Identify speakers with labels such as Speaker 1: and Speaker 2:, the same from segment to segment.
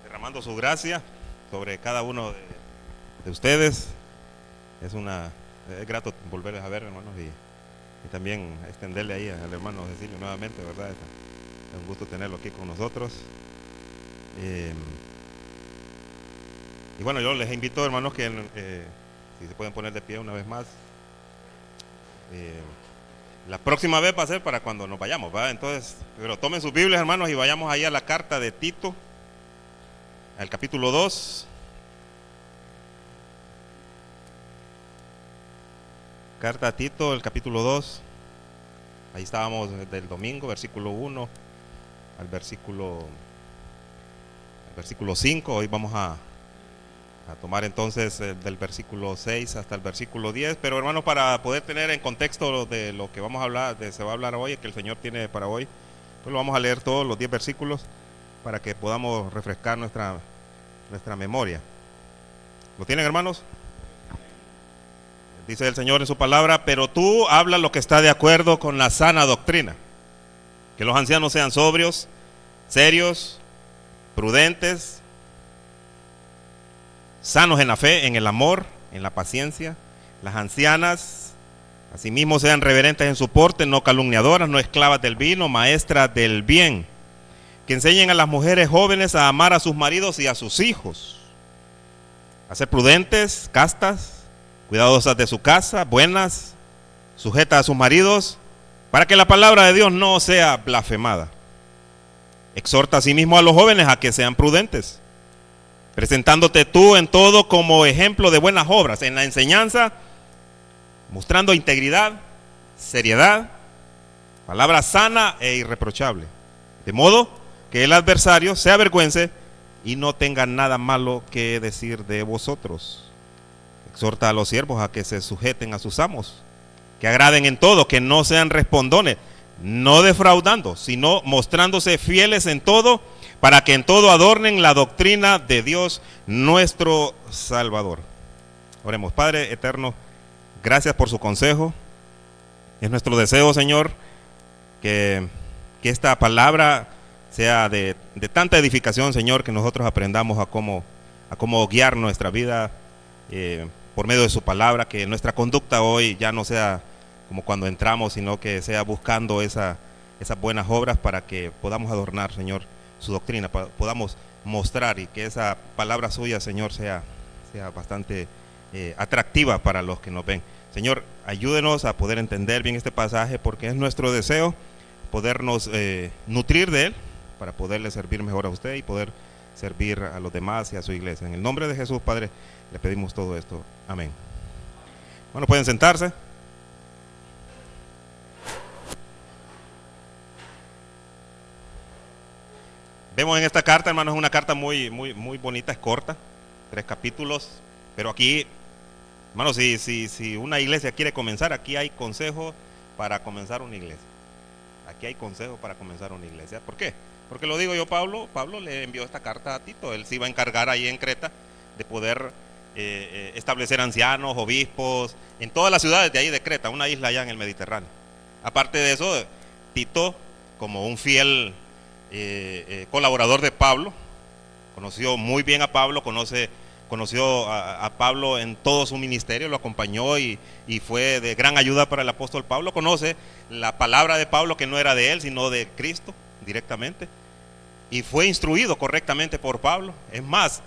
Speaker 1: derramando su gracia sobre cada uno de ustedes. Es grato volverles a ver, hermanos, y también extenderle ahí al hermano Cecilio nuevamente, ¿verdad? Es un gusto tenerlo aquí con nosotros. Y bueno, yo les invito, hermanos, que si se pueden poner de pie una vez más. La próxima vez va a ser para cuando nos vayamos, ¿verdad? Entonces, pero tomen sus Biblias, hermanos, y vayamos ahí a la carta de Tito, al capítulo 2. Carta a Tito, el capítulo 2. Ahí estábamos del domingo, versículo 1 al versículo 5. Hoy vamos a tomar entonces del versículo 6 hasta el versículo 10. Pero hermanos, para poder tener en contexto de lo que vamos a hablar, se va a hablar hoy, que el Señor tiene para hoy, pues lo vamos a leer todos los 10 versículos para que podamos refrescar nuestra memoria. ¿Lo tienen, hermanos? Dice el Señor en su palabra: pero tú habla lo que está de acuerdo con la sana doctrina, que los ancianos sean sobrios, serios, prudentes, sanos en la fe, en el amor, en la paciencia. Las ancianas asimismo sean reverentes en su porte, no calumniadoras, no esclavas del vino, maestras del bien, que enseñen a las mujeres jóvenes a amar a sus maridos y a sus hijos, a ser prudentes, castas, cuidadosas de su casa, buenas, sujetas a sus maridos, para que la palabra de Dios no sea blasfemada. Exhorta asimismo a los jóvenes a que sean prudentes, presentándote tú en todo como ejemplo de buenas obras, en la enseñanza, mostrando integridad, seriedad, palabra sana e irreprochable, de modo que el adversario se avergüence y no tenga nada malo que decir de vosotros. Exhorta a los siervos a que se sujeten a sus amos, que agraden en todo, que no sean respondones, no defraudando, sino mostrándose fieles en todo, para que en todo adornen la doctrina de Dios nuestro Salvador. Oremos. Padre eterno, gracias por su consejo. Es nuestro deseo, Señor, que esta palabra sea de tanta edificación, Señor, que nosotros aprendamos a cómo guiar nuestra vida por medio de su palabra, que nuestra conducta hoy ya no sea como cuando entramos, sino que sea buscando esas buenas obras para que podamos adornar, Señor, su doctrina, podamos mostrar, y que esa palabra suya, Señor, sea bastante atractiva para los que nos ven. Señor, ayúdenos a poder entender bien este pasaje, porque es nuestro deseo podernos nutrir de él para poderle servir mejor a usted y poder servir a los demás y a su iglesia. En el nombre de Jesús, Padre, le pedimos todo esto. Amén. Bueno, pueden sentarse. Vemos en esta carta, hermanos, es una carta muy bonita, es corta, 3 capítulos, pero aquí, hermanos, si una iglesia quiere comenzar, aquí hay consejo para comenzar una iglesia. Aquí hay consejo para comenzar una iglesia. ¿Por qué? Porque lo digo yo, Pablo le envió esta carta a Tito. Él se iba a encargar ahí en Creta de poder establecer ancianos, obispos, en todas las ciudades de ahí de Creta, una isla allá en el Mediterráneo. Aparte de eso, Tito, como un fiel colaborador de Pablo, conoció muy bien a Pablo, conoció a Pablo en todo su ministerio, lo acompañó y fue de gran ayuda para el apóstol Pablo. Conoce la palabra de Pablo, que no era de él, sino de Cristo directamente, y fue instruido correctamente por Pablo. Es más,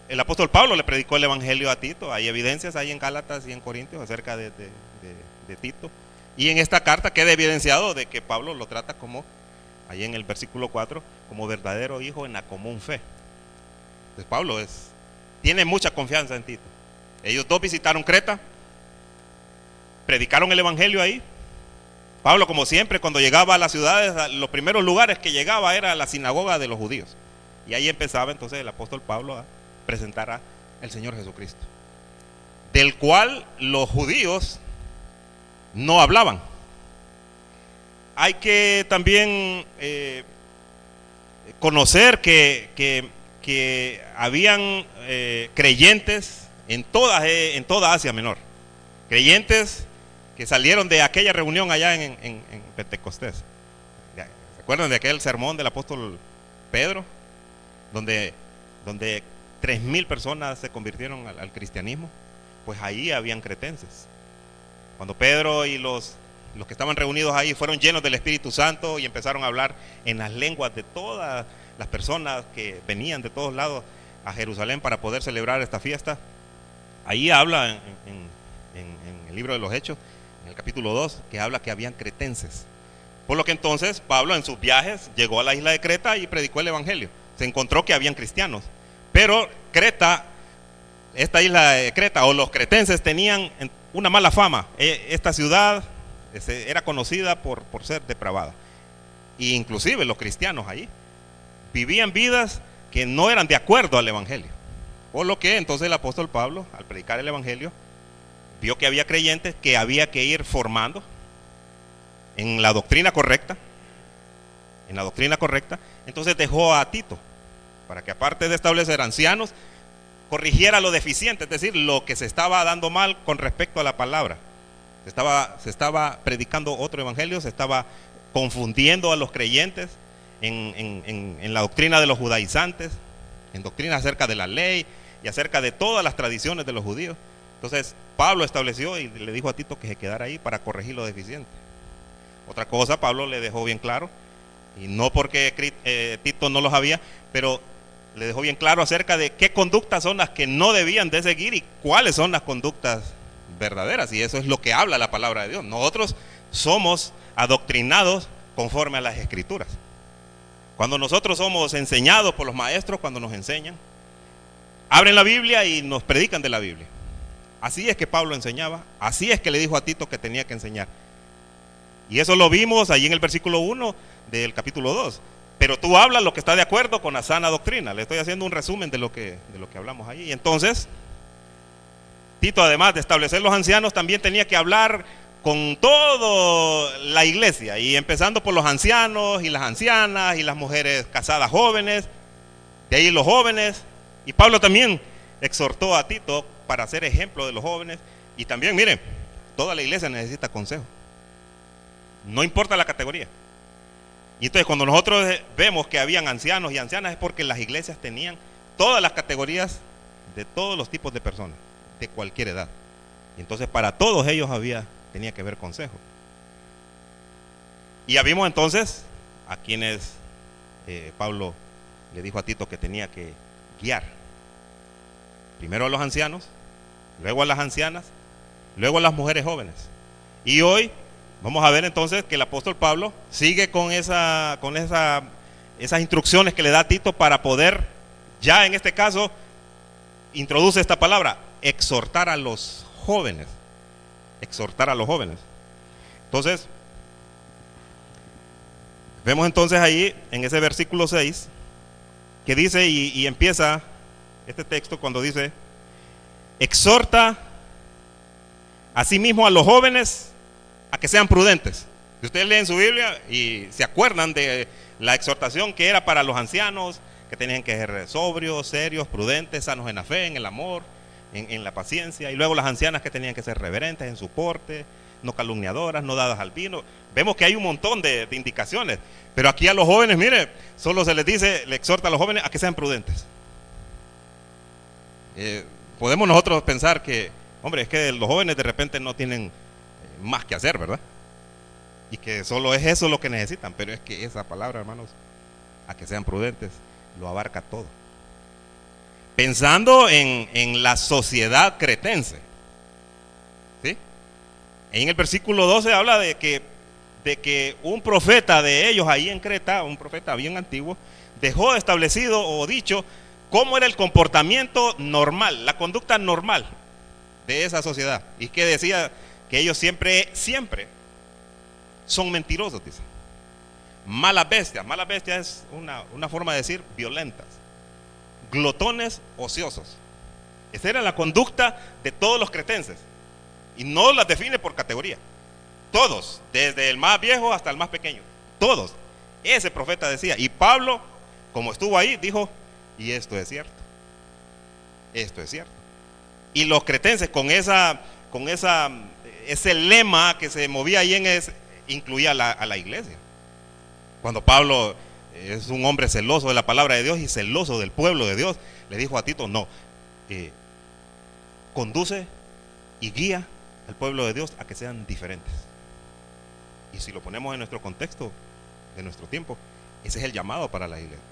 Speaker 1: el apóstol Pablo le predicó el evangelio a Tito. Hay evidencias ahí en Gálatas y en Corintios acerca de Tito, y en esta carta queda evidenciado de que Pablo lo trata como, ahí en el versículo 4, como verdadero hijo en la común fe. Entonces Pablo tiene mucha confianza en Tito. Ellos dos visitaron Creta, predicaron el evangelio ahí. Pablo, como siempre, cuando llegaba a las ciudades, los primeros lugares que llegaba era la sinagoga de los judíos, y ahí empezaba entonces el apóstol Pablo a presentar al Señor Jesucristo, del cual los judíos no hablaban. Hay que también conocer que habían creyentes en toda Asia Menor, creyentes que salieron de aquella reunión allá en Pentecostés. ¿Se acuerdan de aquel sermón del apóstol Pedro, donde donde 3.000 personas se convirtieron al cristianismo, pues ahí habían cretenses. Cuando Pedro y los que estaban reunidos ahí fueron llenos del Espíritu Santo y empezaron a hablar en las lenguas de todas las personas que venían de todos lados a Jerusalén para poder celebrar esta fiesta, ahí habla en el libro de los Hechos, en el capítulo 2, que habla que habían cretenses. Por lo que entonces Pablo en sus viajes llegó a la isla de Creta y predicó el evangelio. Se encontró que habían cristianos, pero Creta, esta isla de Creta o los cretenses tenían una mala fama. Esta ciudad era conocida por ser depravada. E inclusive los cristianos allí vivían vidas que no eran de acuerdo al evangelio. Por lo que entonces el apóstol Pablo, al predicar el evangelio, vio que había creyentes que había que ir formando en la doctrina correcta. En la doctrina correcta. Entonces dejó a Tito para que, aparte de establecer ancianos, corrigiera lo deficiente, es decir, lo que se estaba dando mal con respecto a la palabra. Se estaba predicando otro evangelio, se estaba confundiendo a los creyentes en la doctrina de los judaizantes, en doctrina acerca de la ley y acerca de todas las tradiciones de los judíos. Entonces Pablo estableció y le dijo a Tito que se quedara ahí para corregir lo deficiente. Otra cosa, Pablo le dejó bien claro, y no porque Tito no lo sabía, pero le dejó bien claro acerca de qué conductas son las que no debían de seguir y cuáles son las conductas verdaderas. Y eso es lo que habla la palabra de Dios. Nosotros somos adoctrinados conforme a las escrituras. Cuando nosotros somos enseñados por los maestros, cuando nos enseñan, abren la Biblia y nos predican de la Biblia. Así es que Pablo enseñaba, así es que le dijo a Tito que tenía que enseñar. Y eso lo vimos allí en el versículo 1 del capítulo 2. Pero tú hablas lo que está de acuerdo con la sana doctrina. Le estoy haciendo un resumen de lo que hablamos allí. Y entonces, Tito, además de establecer los ancianos, también tenía que hablar con toda la iglesia, y empezando por los ancianos y las ancianas y las mujeres casadas jóvenes, de ahí los jóvenes. Y Pablo también exhortó a Tito para ser ejemplo de los jóvenes. Y también, miren, toda la iglesia necesita consejo, no importa la categoría. Y entonces cuando nosotros vemos que habían ancianos y ancianas, es porque las iglesias tenían todas las categorías de todos los tipos de personas, de cualquier edad. Y entonces para todos ellos tenía que haber consejo. Y ya vimos entonces a quienes Pablo le dijo a Tito que tenía que guiar. Primero a los ancianos, luego a las ancianas, luego a las mujeres jóvenes. Y hoy vamos a ver entonces que el apóstol Pablo sigue con esas instrucciones que le da a Tito para poder, ya en este caso, introduce esta palabra, exhortar a los jóvenes. Exhortar a los jóvenes. Entonces, vemos entonces ahí en ese versículo 6 que dice, y empieza este texto cuando dice: exhorta asimismo a los jóvenes a que sean prudentes. Si ustedes leen su Biblia y se acuerdan de la exhortación que era para los ancianos, que tenían que ser sobrios, serios, prudentes, sanos en la fe, en el amor, en la paciencia. Y luego las ancianas que tenían que ser reverentes en su porte, no calumniadoras, no dadas al vino. Vemos que hay un montón de indicaciones. Pero aquí a los jóvenes, mire, solo se les dice, le exhorta a los jóvenes a que sean prudentes. Podemos nosotros pensar que, hombre, es que los jóvenes de repente no tienen más que hacer, ¿verdad? Y que solo es eso lo que necesitan. Pero es que esa palabra, hermanos, a que sean prudentes, lo abarca todo. Pensando en la sociedad cretense, ¿sí? En el versículo 12 habla de que un profeta de ellos ahí en Creta, un profeta bien antiguo, dejó establecido o dicho cómo era el comportamiento normal, la conducta normal de esa sociedad. Y que decía que ellos siempre son mentirosos, dice. Malas bestias es una forma de decir violentas. Glotones ociosos. Esa era la conducta de todos los cretenses. Y no las define por categoría. Todos, desde el más viejo hasta el más pequeño. Todos. Ese profeta decía. Y Pablo, como estuvo ahí, dijo, y esto es cierto. Esto es cierto. Y los cretenses con ese lema que se movía ahí incluía a la iglesia. Cuando Pablo es un hombre celoso de la palabra de Dios y celoso del pueblo de Dios. Le dijo a Tito, no, conduce y guía al pueblo de Dios a que sean diferentes. Y si lo ponemos en nuestro contexto de nuestro tiempo, ese es el llamado para la iglesia,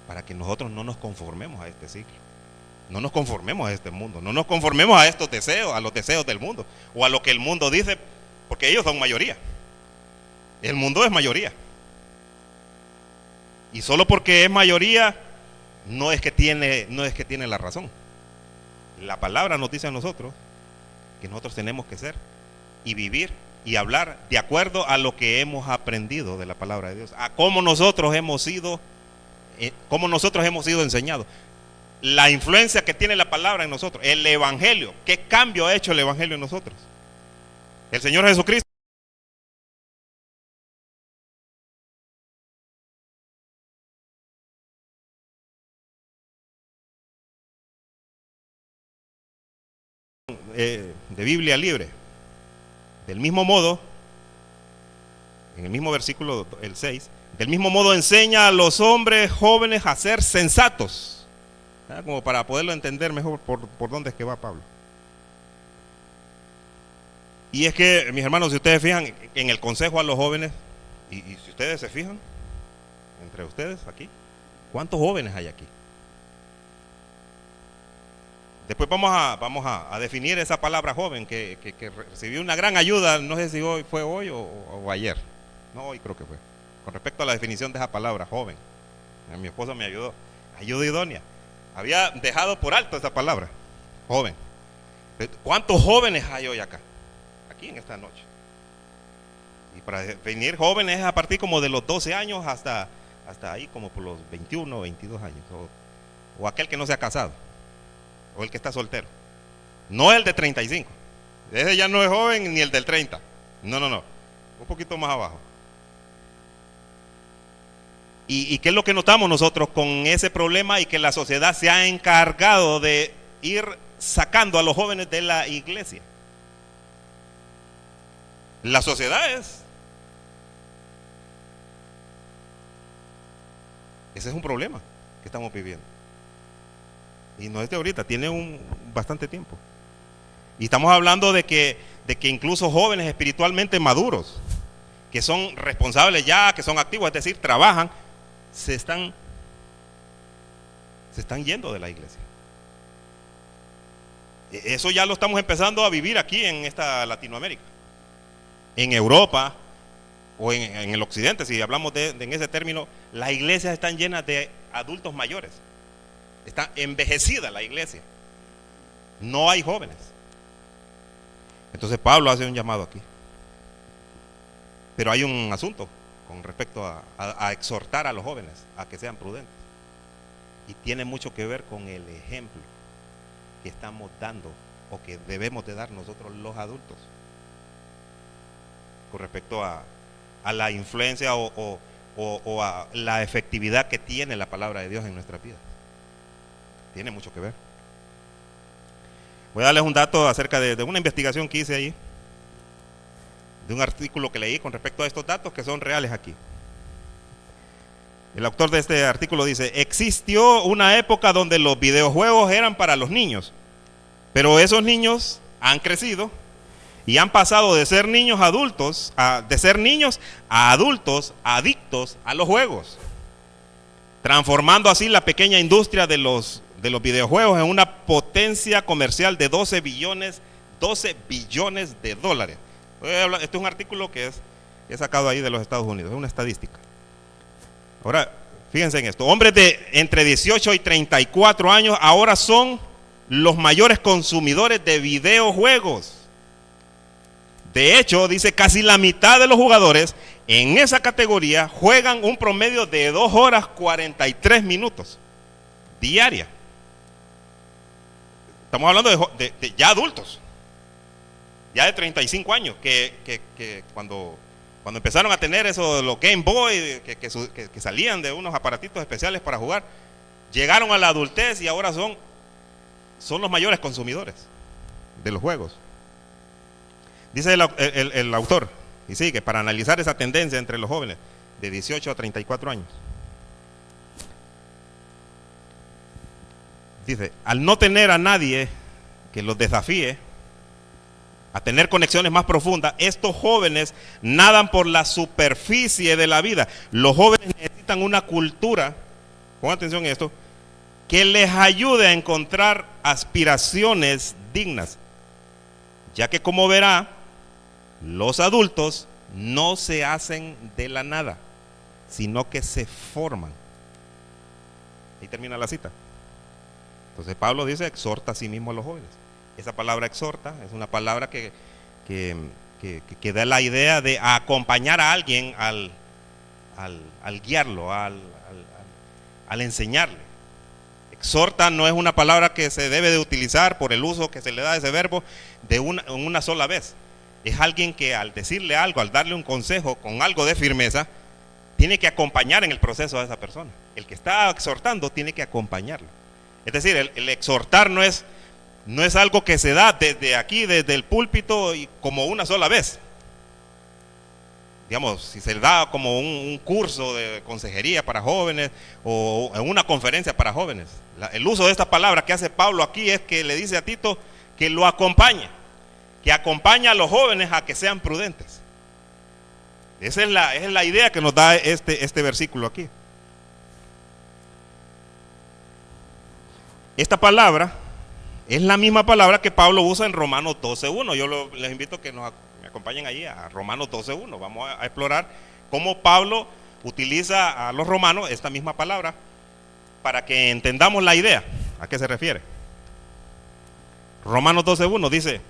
Speaker 1: para que nosotros no nos conformemos a este ciclo, no nos conformemos a este mundo, no nos conformemos a estos deseos, a los deseos del mundo, o a lo que el mundo dice, porque ellos son mayoría. El mundo es mayoría. Y solo porque es mayoría, no es que tiene la razón. La palabra nos dice a nosotros que nosotros tenemos que ser y vivir y hablar de acuerdo a lo que hemos aprendido de la palabra de Dios, a cómo nosotros hemos sido enseñados, la influencia que tiene la palabra en nosotros, el evangelio, qué cambio ha hecho el evangelio en nosotros. El Señor Jesucristo de Biblia libre. Del mismo modo, en el mismo versículo, el 6, del mismo modo enseña a los hombres jóvenes a ser sensatos. Como para poderlo entender mejor por dónde es que va Pablo. Y es que, mis hermanos, si ustedes fijan en el consejo a los jóvenes, y si ustedes se fijan, entre ustedes aquí, ¿cuántos jóvenes hay aquí? Después vamos a definir esa palabra joven que recibió una gran ayuda, no sé si fue hoy o ayer. No, hoy creo que fue. Con respecto a la definición de esa palabra joven. Mi esposa me ayudó. Ayuda idónea. Había dejado por alto esa palabra, joven. ¿Cuántos jóvenes hay hoy acá? Aquí en esta noche. Y para definir jóvenes es a partir como de los 12 años hasta ahí como por los 21 o 22 años. O aquel que no se ha casado. O el que está soltero. No el de 35. Ese ya no es joven ni el del 30. No. Un poquito más abajo. ¿Y qué es lo que notamos nosotros con ese problema? Y que la sociedad se ha encargado de ir sacando a los jóvenes de la iglesia. La sociedad ese es un problema que estamos viviendo. Y no es de ahorita, tiene bastante tiempo. Y estamos hablando de que incluso jóvenes espiritualmente maduros, que son responsables ya, que son activos, es decir, trabajan, se están yendo de la iglesia. Eso ya lo estamos empezando a vivir aquí en esta Latinoamérica. En Europa o en el occidente, si hablamos en ese término, las iglesias están llenas de adultos mayores. Está envejecida la iglesia. No hay jóvenes. Entonces Pablo hace un llamado aquí. Pero hay un asunto con respecto a exhortar a los jóvenes a que sean prudentes. Y tiene mucho que ver con el ejemplo que estamos dando o que debemos de dar nosotros los adultos con respecto a la influencia o a la efectividad que tiene la palabra de Dios en nuestra vida. Tiene mucho que ver. Voy a darles un dato acerca de una investigación que hice ahí, de un artículo que leí con respecto a estos datos que son reales aquí. El autor de este artículo dice: existió una época donde los videojuegos eran para los niños, pero esos niños han crecido y han pasado de ser niños adultos, de ser niños a adultos adictos a los juegos, transformando así la pequeña industria de los videojuegos en una potencia comercial de 12 billones de dólares. Este es un artículo que he sacado ahí de los Estados Unidos, es una estadística. Ahora, fíjense en esto: hombres de entre 18 y 34 años ahora son los mayores consumidores de videojuegos. De hecho, dice, casi la mitad de los jugadores en esa categoría juegan un promedio de 2 horas 43 minutos diaria. Estamos hablando de ya adultos, ya de 35 años, que cuando empezaron a tener eso, los Game Boy, que salían de unos aparatitos especiales para jugar, llegaron a la adultez y ahora son los mayores consumidores de los juegos. Dice el autor, y sigue, para analizar esa tendencia entre los jóvenes, de 18 a 34 años. Dice, al no tener a nadie que los desafíe a tener conexiones más profundas, estos jóvenes nadan por la superficie de la vida. Los jóvenes necesitan una cultura, pongan atención a esto, que les ayude a encontrar aspiraciones dignas, ya que como verá, los adultos no se hacen de la nada, sino que se forman. Ahí termina la cita. Entonces Pablo dice, exhorta a sí mismo a los jóvenes. Esa palabra exhorta es una palabra que da la idea de acompañar a alguien al guiarlo, al enseñarle. Exhorta no es una palabra que se debe de utilizar por el uso que se le da a ese verbo de una sola vez. Es alguien que al decirle algo, al darle un consejo con algo de firmeza, tiene que acompañar en el proceso a esa persona. El que está exhortando tiene que acompañarlo. Es decir, el exhortar no es algo que se da desde aquí, desde el púlpito y como una sola vez. Digamos, si se da como un curso de consejería para jóvenes o en una conferencia para jóvenes. El uso de esta palabra que hace Pablo aquí es que le dice a Tito que lo acompañe, que acompaña a los jóvenes a que sean prudentes. Esa es la idea que nos da este versículo aquí. Esta palabra es la misma palabra que Pablo usa en Romanos 12.1. Yo les invito a que me acompañen allí a Romanos 12.1. Vamos a explorar cómo Pablo utiliza a los romanos esta misma palabra para que entendamos la idea a qué se refiere. Romanos 12.1 dice: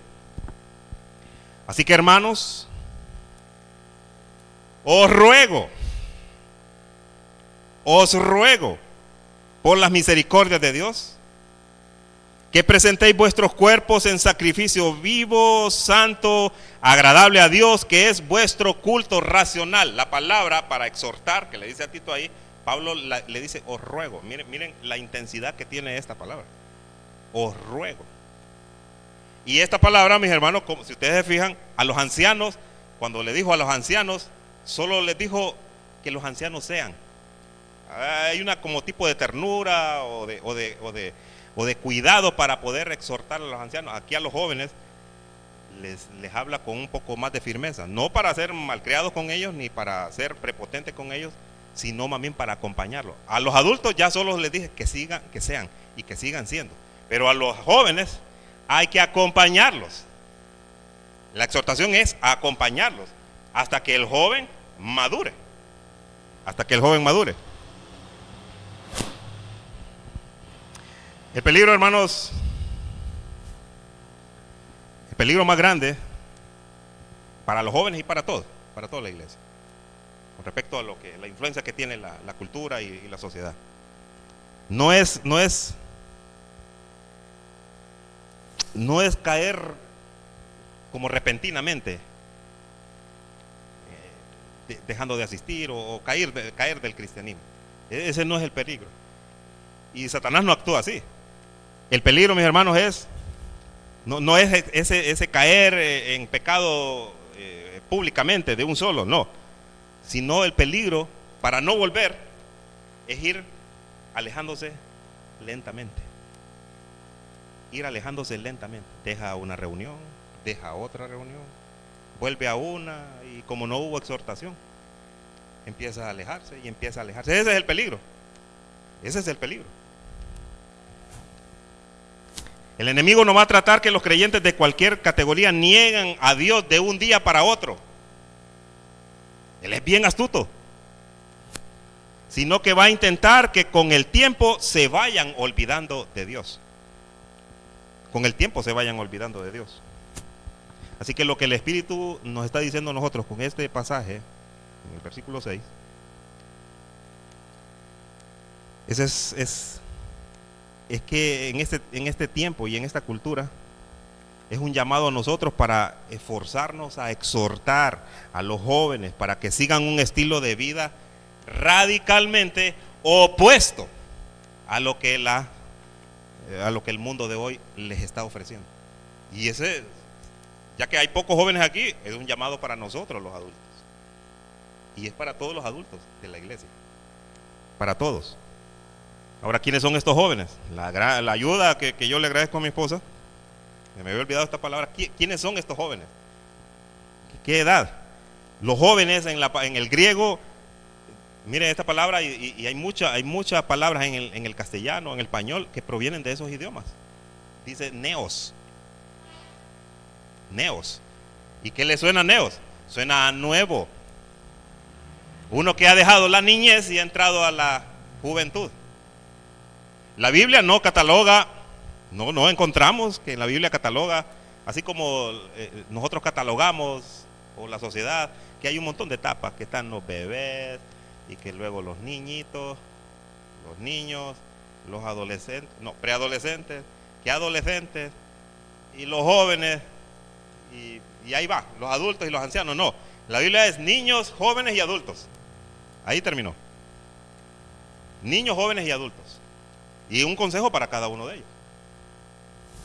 Speaker 1: así que, hermanos, os ruego por las misericordias de Dios, que presentéis vuestros cuerpos en sacrificio vivo, santo, agradable a Dios, que es vuestro culto racional. La palabra para exhortar, que le dice a Tito ahí, Pablo le dice, os ruego. Miren la intensidad que tiene esta palabra. Os ruego. Y esta palabra, mis hermanos, como si ustedes se fijan, a los ancianos, cuando le dijo a los ancianos, solo les dijo que los ancianos sean. Hay una como tipo de ternura o de cuidado para poder exhortar a los ancianos. Aquí a los jóvenes les habla con un poco más de firmeza, no para ser malcriados con ellos ni para ser prepotentes con ellos, sino más bien para acompañarlos. A los adultos ya solo les dije que sigan, que sean y que sigan siendo, pero a los jóvenes hay que acompañarlos. La exhortación es acompañarlos hasta que el joven madure, El peligro, hermanos, el peligro más grande para los jóvenes y para toda la iglesia, con respecto a la influencia que tiene la cultura y la sociedad, no es caer como repentinamente, dejando de asistir o caer del cristianismo. Ese no es el peligro. Y Satanás no actúa así. El peligro, mis hermanos, no es ese caer en pecado públicamente de un solo, no. Sino el peligro para no volver es ir alejándose lentamente. Deja una reunión, deja otra reunión, vuelve a una, y como no hubo exhortación, empieza a alejarse y empieza a alejarse. Ese es el peligro. El enemigo no va a tratar que los creyentes de cualquier categoría niegan a Dios de un día para otro. Él es bien astuto. Sino que va a intentar que con el tiempo se vayan olvidando de Dios. Así que lo que el Espíritu nos está diciendo a nosotros con este pasaje, en el versículo 6, es que en este tiempo y en esta cultura es un llamado a nosotros para esforzarnos a exhortar a los jóvenes para que sigan un estilo de vida radicalmente opuesto a lo que el mundo de hoy les está ofreciendo. Y ya que hay pocos jóvenes aquí, es un llamado para nosotros los adultos. Y es para todos los adultos de la iglesia. Para todos. Ahora, ¿quiénes son estos jóvenes? La ayuda que yo le agradezco a mi esposa. Me había olvidado esta palabra. ¿Quiénes son estos jóvenes? ¿Qué edad? Los jóvenes en el griego, miren esta palabra, y hay muchas palabras en el castellano, en el español, que provienen de esos idiomas. Dice neos. Neos. ¿Y qué le suena a neos? Suena a nuevo. Uno que ha dejado la niñez y ha entrado a la juventud. La Biblia no cataloga, no encontramos que en la Biblia cataloga, así como nosotros catalogamos, o la sociedad, que hay un montón de etapas, que están los bebés, y que luego los niñitos, los niños, los adolescentes, no, preadolescentes, que adolescentes, y los jóvenes, y ahí va, los adultos y los ancianos. No, la Biblia es niños, jóvenes y adultos. Ahí terminó. Niños, jóvenes y adultos. Y un consejo para cada uno de ellos.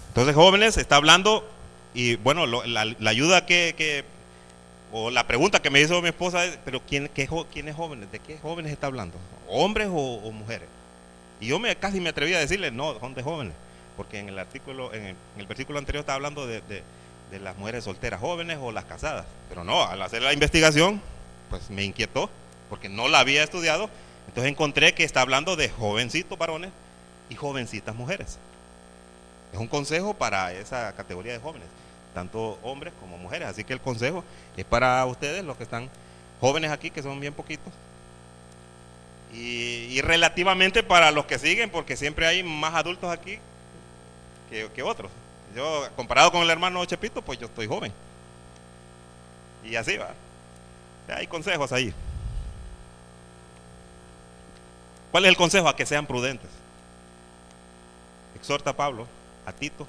Speaker 1: Entonces, jóvenes, está hablando, y bueno, la ayuda o la pregunta que me hizo mi esposa es, pero ¿quiénes jóvenes? ¿De qué jóvenes está hablando? ¿Hombres o mujeres? Y yo casi me atreví a decirle, no, son de jóvenes, porque en el versículo anterior estaba hablando de las mujeres solteras jóvenes o las casadas. Pero no, al hacer la investigación, pues me inquietó, porque no la había estudiado. Entonces encontré que está hablando de jovencitos varones y jovencitas mujeres. Es un consejo para esa categoría de jóvenes, tanto hombres como mujeres. Así que el consejo es para ustedes, los que están jóvenes aquí, que son bien poquitos, y relativamente para los que siguen, porque siempre hay más adultos aquí que otros. Yo, comparado con el hermano Chepito, pues yo estoy joven. Y así va. Hay consejos ahí. ¿Cuál es el consejo? A que sean prudentes. Exhorta a Pablo, a Tito,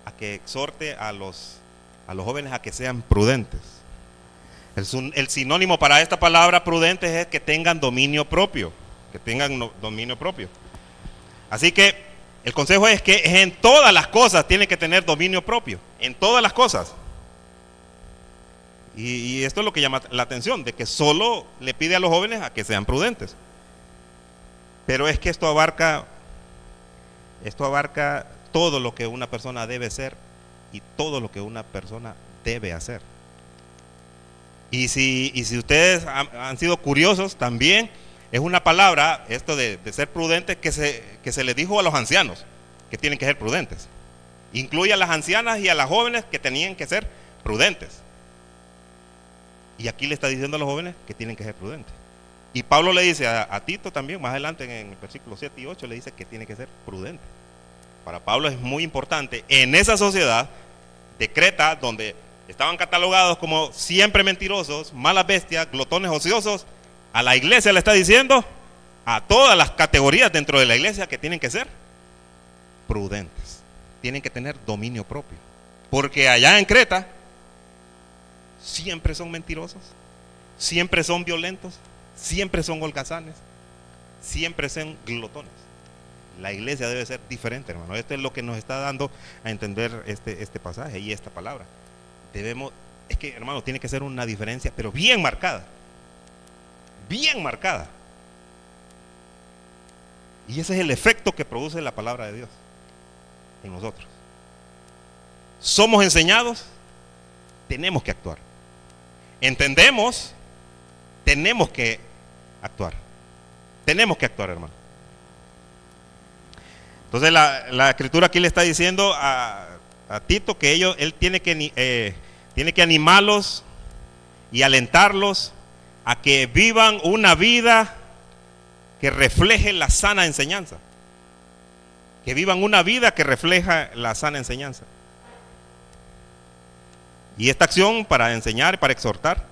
Speaker 1: a que exhorte a los jóvenes a que sean prudentes. El sinónimo para esta palabra prudentes es que tengan dominio propio. Que tengan dominio propio. Así que el consejo es que en todas las cosas tienen que tener dominio propio. En todas las cosas. Y esto es lo que llama la atención, de que solo le pide a los jóvenes a que sean prudentes. Pero es que esto abarca todo lo que una persona debe ser y todo lo que una persona debe hacer. Y si ustedes han sido curiosos, también es una palabra, esto de ser prudente, que se le dijo a los ancianos, que tienen que ser prudentes. Incluye a las ancianas y a las jóvenes que tenían que ser prudentes. Y aquí le está diciendo a los jóvenes que tienen que ser prudentes. Y Pablo le dice a Tito también, más adelante en el versículo 7 y 8, le dice que tiene que ser prudente. Para Pablo es muy importante, en esa sociedad de Creta, donde estaban catalogados como siempre mentirosos, malas bestias, glotones ociosos, a la iglesia le está diciendo, a todas las categorías dentro de la iglesia, que tienen que ser prudentes. Tienen que tener dominio propio. Porque allá en Creta siempre son mentirosos, siempre son violentos, siempre son holgazanes, siempre son glotones. La iglesia debe ser diferente, hermano. Esto es lo que nos está dando a entender este pasaje y esta palabra. Es que, hermano, tiene que ser una diferencia, pero bien marcada. Bien marcada. Y ese es el efecto que produce la palabra de Dios en nosotros. Somos enseñados, tenemos que actuar. Entendemos, tenemos que actuar. Tenemos que actuar, hermano. Entonces la escritura aquí le está diciendo a Tito que él tiene que animarlos y alentarlos a que vivan una vida que refleje la sana enseñanza. Que vivan una vida que refleja la sana enseñanza. Y esta acción para enseñar y para exhortar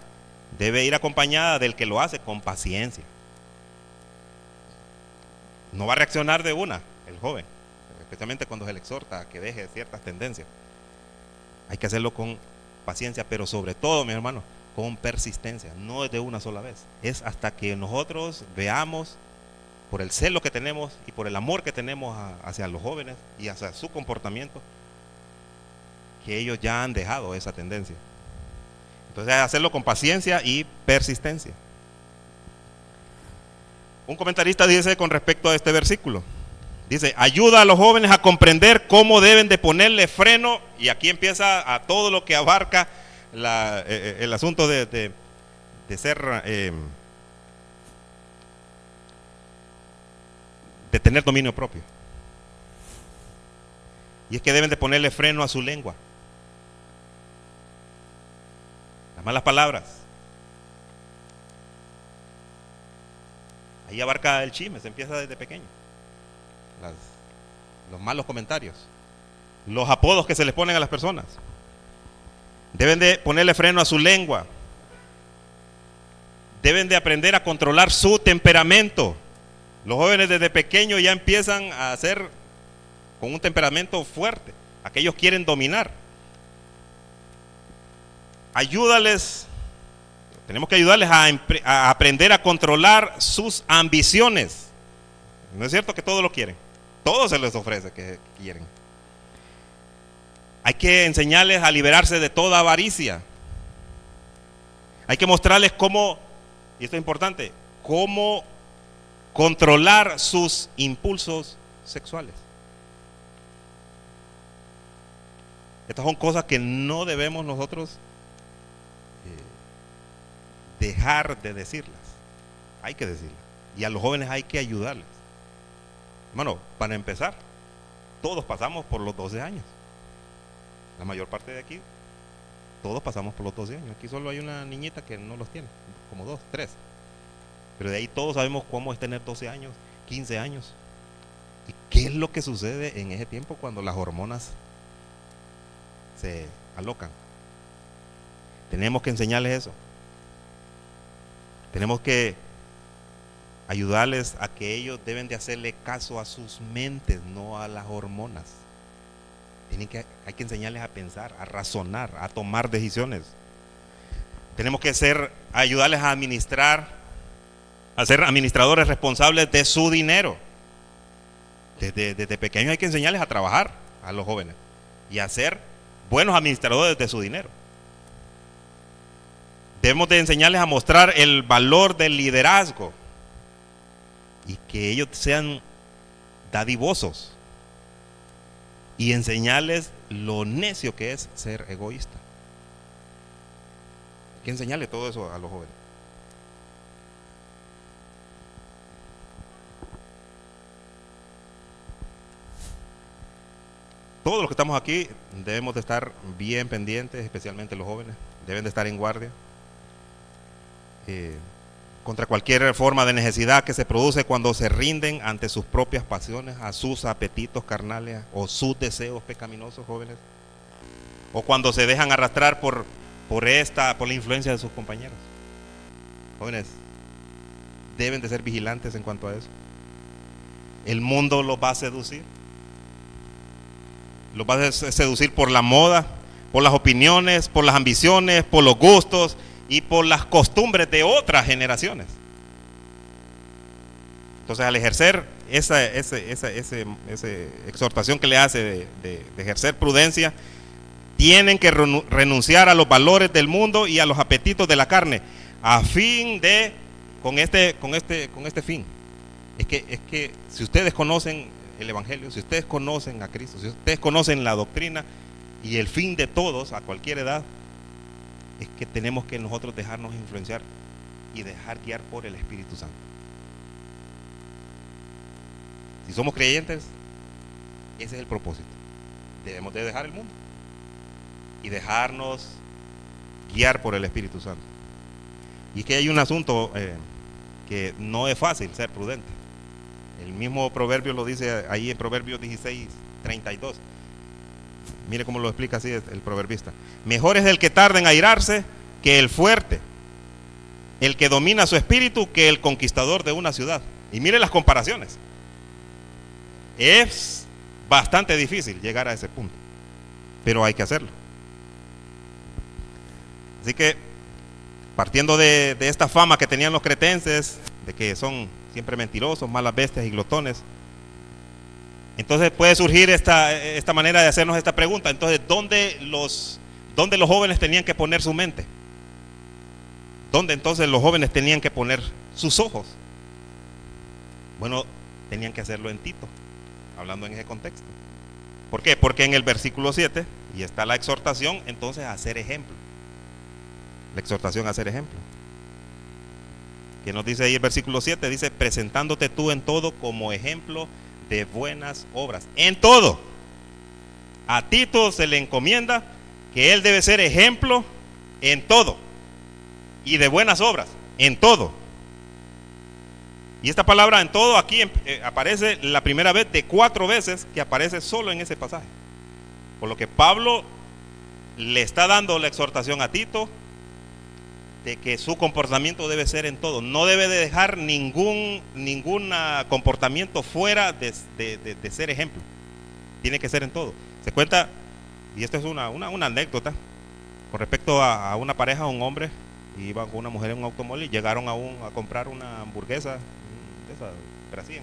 Speaker 1: debe ir acompañada del que lo hace con paciencia. No va a reaccionar de una el joven, especialmente cuando se le exhorta a que deje ciertas tendencias. Hay que hacerlo con paciencia, pero sobre todo, mi hermano, con persistencia. No es de una sola vez, es hasta que nosotros veamos, por el celo que tenemos y por el amor que tenemos hacia los jóvenes y hacia su comportamiento, que ellos ya han dejado esa tendencia. Entonces, hacerlo con paciencia y persistencia. Un comentarista dice con respecto a este versículo, dice, ayuda a los jóvenes a comprender cómo deben de ponerle freno, y aquí empieza a todo lo que abarca el asunto de ser, de tener dominio propio. Y es que deben de ponerle freno a su lengua. Las malas palabras. Ahí abarca el chisme, se empieza desde pequeño. Los malos comentarios, los apodos que se les ponen a las personas. Deben de ponerle freno a su lengua. Deben de aprender a controlar su temperamento. Los jóvenes desde pequeños ya empiezan a ser con un temperamento fuerte. Aquellos quieren dominar. Tenemos que ayudarles a aprender a controlar sus ambiciones. No es cierto que todos lo quieren. Todo se les ofrece que quieren. Hay que enseñarles a liberarse de toda avaricia. Hay que mostrarles cómo, y esto es importante, cómo controlar sus impulsos sexuales. Estas son cosas que no debemos nosotros dejar de decirlas. Hay que decirlas. Y a los jóvenes hay que ayudarles. Hermano, para empezar, todos pasamos por los 12 años. La mayor parte de aquí, todos pasamos por los 12 años. Aquí solo hay una niñita que no los tiene, como 2, 3. Pero de ahí todos sabemos cómo es tener 12 años, 15 años. ¿Y qué es lo que sucede en ese tiempo cuando las hormonas se alocan? Tenemos que enseñarles eso. Tenemos que ayudarles a que ellos deben de hacerle caso a sus mentes, no a las hormonas. Hay que enseñarles a pensar, a razonar, a tomar decisiones. Tenemos que ayudarles a administrar, a ser administradores responsables de su dinero. Desde pequeños hay que enseñarles a trabajar a los jóvenes y a ser buenos administradores de su dinero. Debemos de enseñarles a mostrar el valor del liderazgo y que ellos sean dadivosos, y enseñarles lo necio que es ser egoísta. Hay que enseñarles todo eso a los jóvenes. Todos los que estamos aquí debemos de estar bien pendientes, especialmente los jóvenes, deben de estar en guardia contra cualquier forma de necesidad que se produce cuando se rinden ante sus propias pasiones, a sus apetitos carnales o sus deseos pecaminosos, jóvenes, o cuando se dejan arrastrar por la influencia de sus compañeros. Jóvenes, deben de ser vigilantes en cuanto a eso. El mundo los va a seducir. Los va a seducir por la moda, por las opiniones, por las ambiciones, por los gustos y por las costumbres de otras generaciones. Entonces, al ejercer esa exhortación que le hace de ejercer prudencia, tienen que renunciar a los valores del mundo y a los apetitos de la carne, a fin de, con este fin. Es que si ustedes conocen el Evangelio, si ustedes conocen a Cristo, si ustedes conocen la doctrina y el fin de todos a cualquier edad, es que tenemos que nosotros dejarnos influenciar y dejar guiar por el Espíritu Santo. Si somos creyentes, ese es el propósito. Debemos de dejar el mundo y dejarnos guiar por el Espíritu Santo. Y es que hay un asunto que no es fácil ser prudente. El mismo proverbio lo dice ahí en Proverbios 16:32. Mire cómo lo explica así el proverbista. Mejor es el que tarda en airarse que el fuerte, el que domina su espíritu que el conquistador de una ciudad. Y mire las comparaciones. Es bastante difícil llegar a ese punto, pero hay que hacerlo. Así que, partiendo de esta fama que tenían los cretenses, de que son siempre mentirosos, malas bestias y glotones, entonces puede surgir esta manera de hacernos esta pregunta. Entonces, ¿dónde los jóvenes tenían que poner su mente? ¿Dónde entonces los jóvenes tenían que poner sus ojos? Bueno, tenían que hacerlo en Tito, hablando en ese contexto. ¿Por qué? Porque en el versículo 7, y está la exhortación, entonces a hacer ejemplo. La exhortación a hacer ejemplo. ¿Qué nos dice ahí el versículo 7? Dice, presentándote tú en todo como ejemplo de buenas obras. En todo. A Tito se le encomienda que él debe ser ejemplo en todo. Y de buenas obras, en todo. Y esta palabra en todo aquí aparece la primera vez de 4 veces que aparece solo en ese pasaje. Por lo que Pablo le está dando la exhortación a Tito de que su comportamiento debe ser en todo. No debe de dejar ningún comportamiento fuera de ser ejemplo. Tiene que ser en todo. Se cuenta, y esto es una anécdota, con respecto a una pareja, un hombre iba con una mujer en un automóvil y llegaron a comprar una hamburguesa de esa, pero así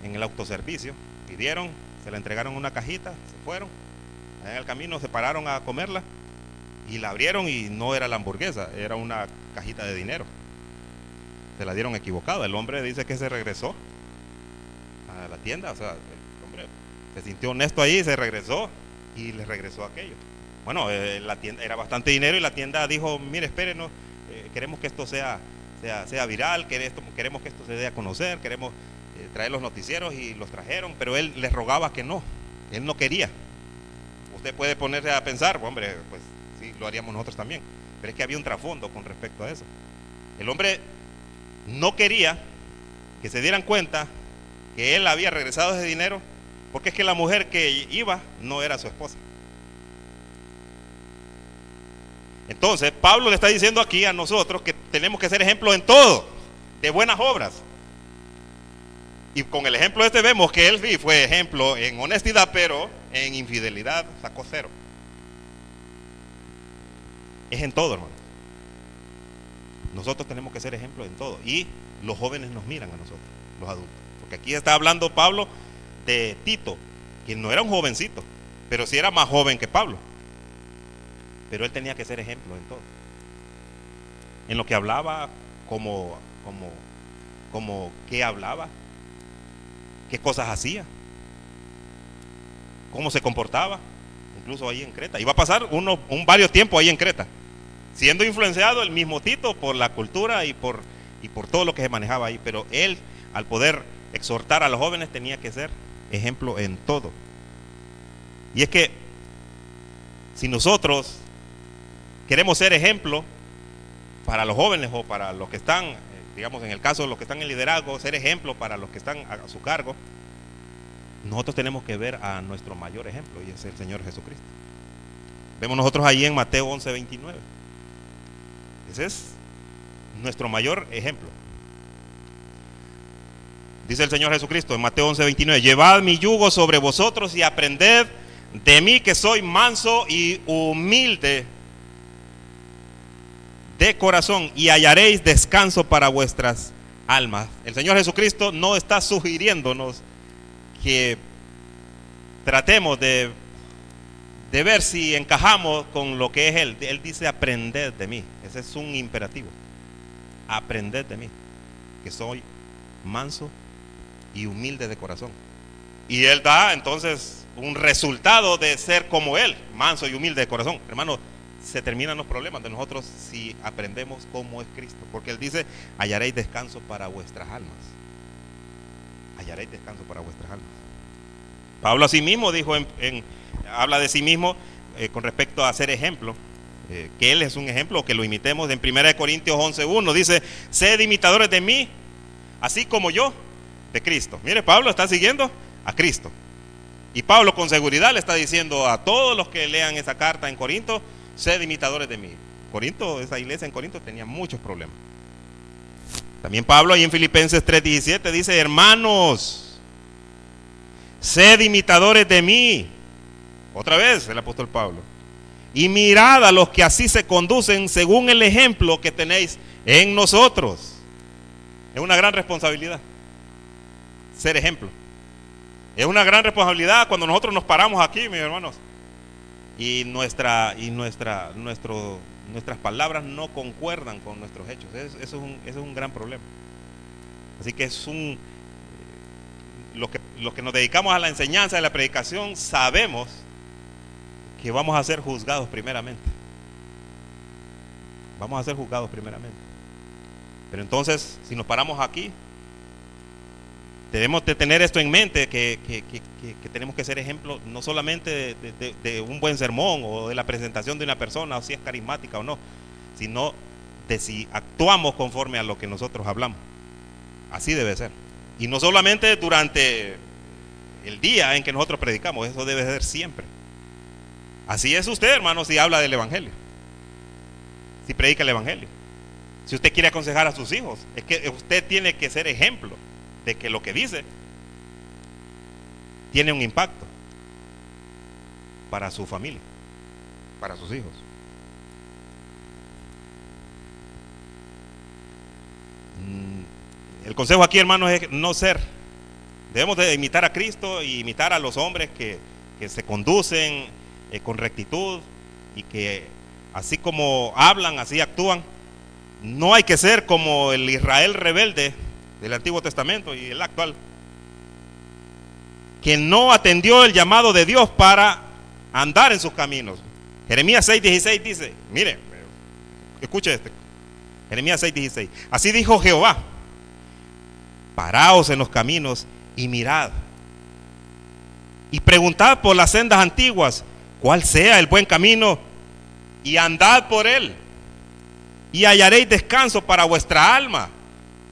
Speaker 1: en el autoservicio. Pidieron, se la entregaron en una cajita, se fueron. En el camino se pararon a comerla y la abrieron y no era la hamburguesa, era una cajita de dinero. Se la dieron equivocada. El hombre dice que se regresó a la tienda, o sea, el hombre se sintió honesto ahí, se regresó y le regresó aquello. Bueno, la tienda era bastante dinero y la tienda dijo, mire, espérenos, queremos que esto sea viral, queremos que esto se dé a conocer, queremos traer los noticieros, y los trajeron, pero él les rogaba que no, él no quería. Usted puede ponerse a pensar, hombre, pues sí, lo haríamos nosotros también, pero es que había un trasfondo con respecto a eso. El hombre no quería que se dieran cuenta que él había regresado ese dinero, porque es que la mujer que iba no era su esposa. Entonces Pablo le está diciendo aquí a nosotros que tenemos que ser ejemplo en todo, de buenas obras. Y con el ejemplo este vemos que él sí fue ejemplo en honestidad, pero en infidelidad sacó 0. Es en todo, hermano. Nosotros tenemos que ser ejemplo en todo. Y los jóvenes nos miran a nosotros, los adultos. Porque aquí está hablando Pablo de Tito, quien no era un jovencito, pero sí era más joven que Pablo. Pero él tenía que ser ejemplo en todo. En lo que hablaba, como qué hablaba, qué cosas hacía, cómo se comportaba, incluso ahí en Creta. Iba a pasar varios tiempos ahí en Creta, siendo influenciado el mismo Tito por la cultura y por todo lo que se manejaba ahí. Pero él, al poder exhortar a los jóvenes, tenía que ser ejemplo en todo. Y es que si nosotros queremos ser ejemplo para los jóvenes o para los que están, digamos en el caso de los que están en liderazgo, ser ejemplo para los que están a su cargo, nosotros tenemos que ver a nuestro mayor ejemplo, y es el Señor Jesucristo. Vemos nosotros ahí en Mateo 11:29. Ese es nuestro mayor ejemplo. Dice el Señor Jesucristo en Mateo 11:29: llevad mi yugo sobre vosotros y aprended de mí, que soy manso y humilde de corazón, y hallaréis descanso para vuestras almas. El Señor Jesucristo no está sugiriéndonos que tratemos de ver si encajamos con lo que es Él. Él dice aprended de mí. Ese es un imperativo. Aprended de mí, que soy manso y humilde de corazón. Y Él da entonces un resultado de ser como Él, manso y humilde de corazón. Hermano, se terminan los problemas de nosotros si aprendemos cómo es Cristo, porque Él dice hallaréis descanso para vuestras almas. Hallaréis descanso para vuestras almas. Pablo así mismo dijo habla de sí mismo con respecto a ser ejemplo, que Él es un ejemplo, que lo imitemos. En 1 Corintios 11:1 dice: sed imitadores de mí, así como yo de Cristo. Mire, Pablo está siguiendo a Cristo, y Pablo con seguridad le está diciendo a todos los que lean esa carta en Corinto: sed imitadores de mí. Esa iglesia en Corinto tenía muchos problemas. También Pablo ahí en Filipenses 3:17 dice: hermanos, sed imitadores de mí. Otra vez el apóstol Pablo: y mirad a los que así se conducen según el ejemplo que tenéis en nosotros. Es una gran responsabilidad ser ejemplo. Es una gran responsabilidad cuando nosotros nos paramos aquí, mis hermanos, y nuestras palabras no concuerdan con nuestros hechos. Eso es un gran problema. Así que los que nos dedicamos a la enseñanza y a la predicación sabemos que vamos a ser juzgados primeramente. Vamos a ser juzgados primeramente. Pero entonces, si nos paramos aquí, debemos de tener esto en mente, que tenemos que ser ejemplo no solamente de un buen sermón o de la presentación de una persona, o si es carismática o no, sino de si actuamos conforme a lo que nosotros hablamos. Así debe ser. Y no solamente durante el día en que nosotros predicamos, eso debe ser siempre. Así es usted, hermano, si habla del Evangelio, si predica el Evangelio. Si usted quiere aconsejar a sus hijos, es que usted tiene que ser ejemplo de que lo que dice tiene un impacto para su familia, para sus hijos. El consejo aquí, hermanos, es no ser. Debemos de imitar a Cristo y imitar a los hombres que se conducen con rectitud y que así como hablan, así actúan. No hay que ser como el Israel rebelde del Antiguo Testamento y el actual, que no atendió el llamado de Dios para andar en sus caminos. Jeremías 6:16 dice, mire, escuche este, Jeremías 6:16, así dijo Jehová: paraos en los caminos y mirad, y preguntad por las sendas antiguas, cuál sea el buen camino, y andad por él, y hallaréis descanso para vuestra alma.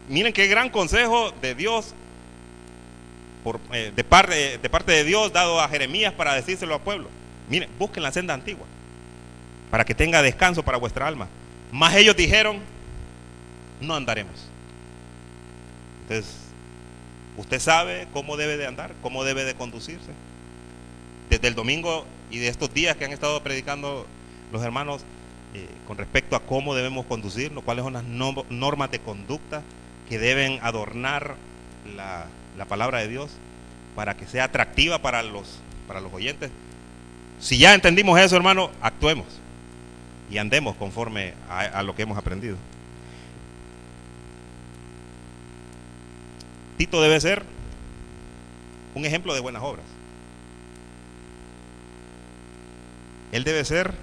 Speaker 1: Miren qué gran consejo de Dios, de parte de Dios, dado a Jeremías para decírselo al pueblo. Miren, busquen la senda antigua para que tenga descanso para vuestra alma. Mas ellos dijeron, no andaremos. Entonces, usted sabe cómo debe de andar, cómo debe de conducirse. Desde el domingo y de estos días que han estado predicando los hermanos con respecto a cómo debemos conducirnos, cuáles son las normas de conducta que deben adornar la palabra de Dios para que sea atractiva para los oyentes. Si ya entendimos eso, hermano, actuemos y andemos conforme a lo que hemos aprendido. Tito debe ser un ejemplo de buenas obras. Él debe ser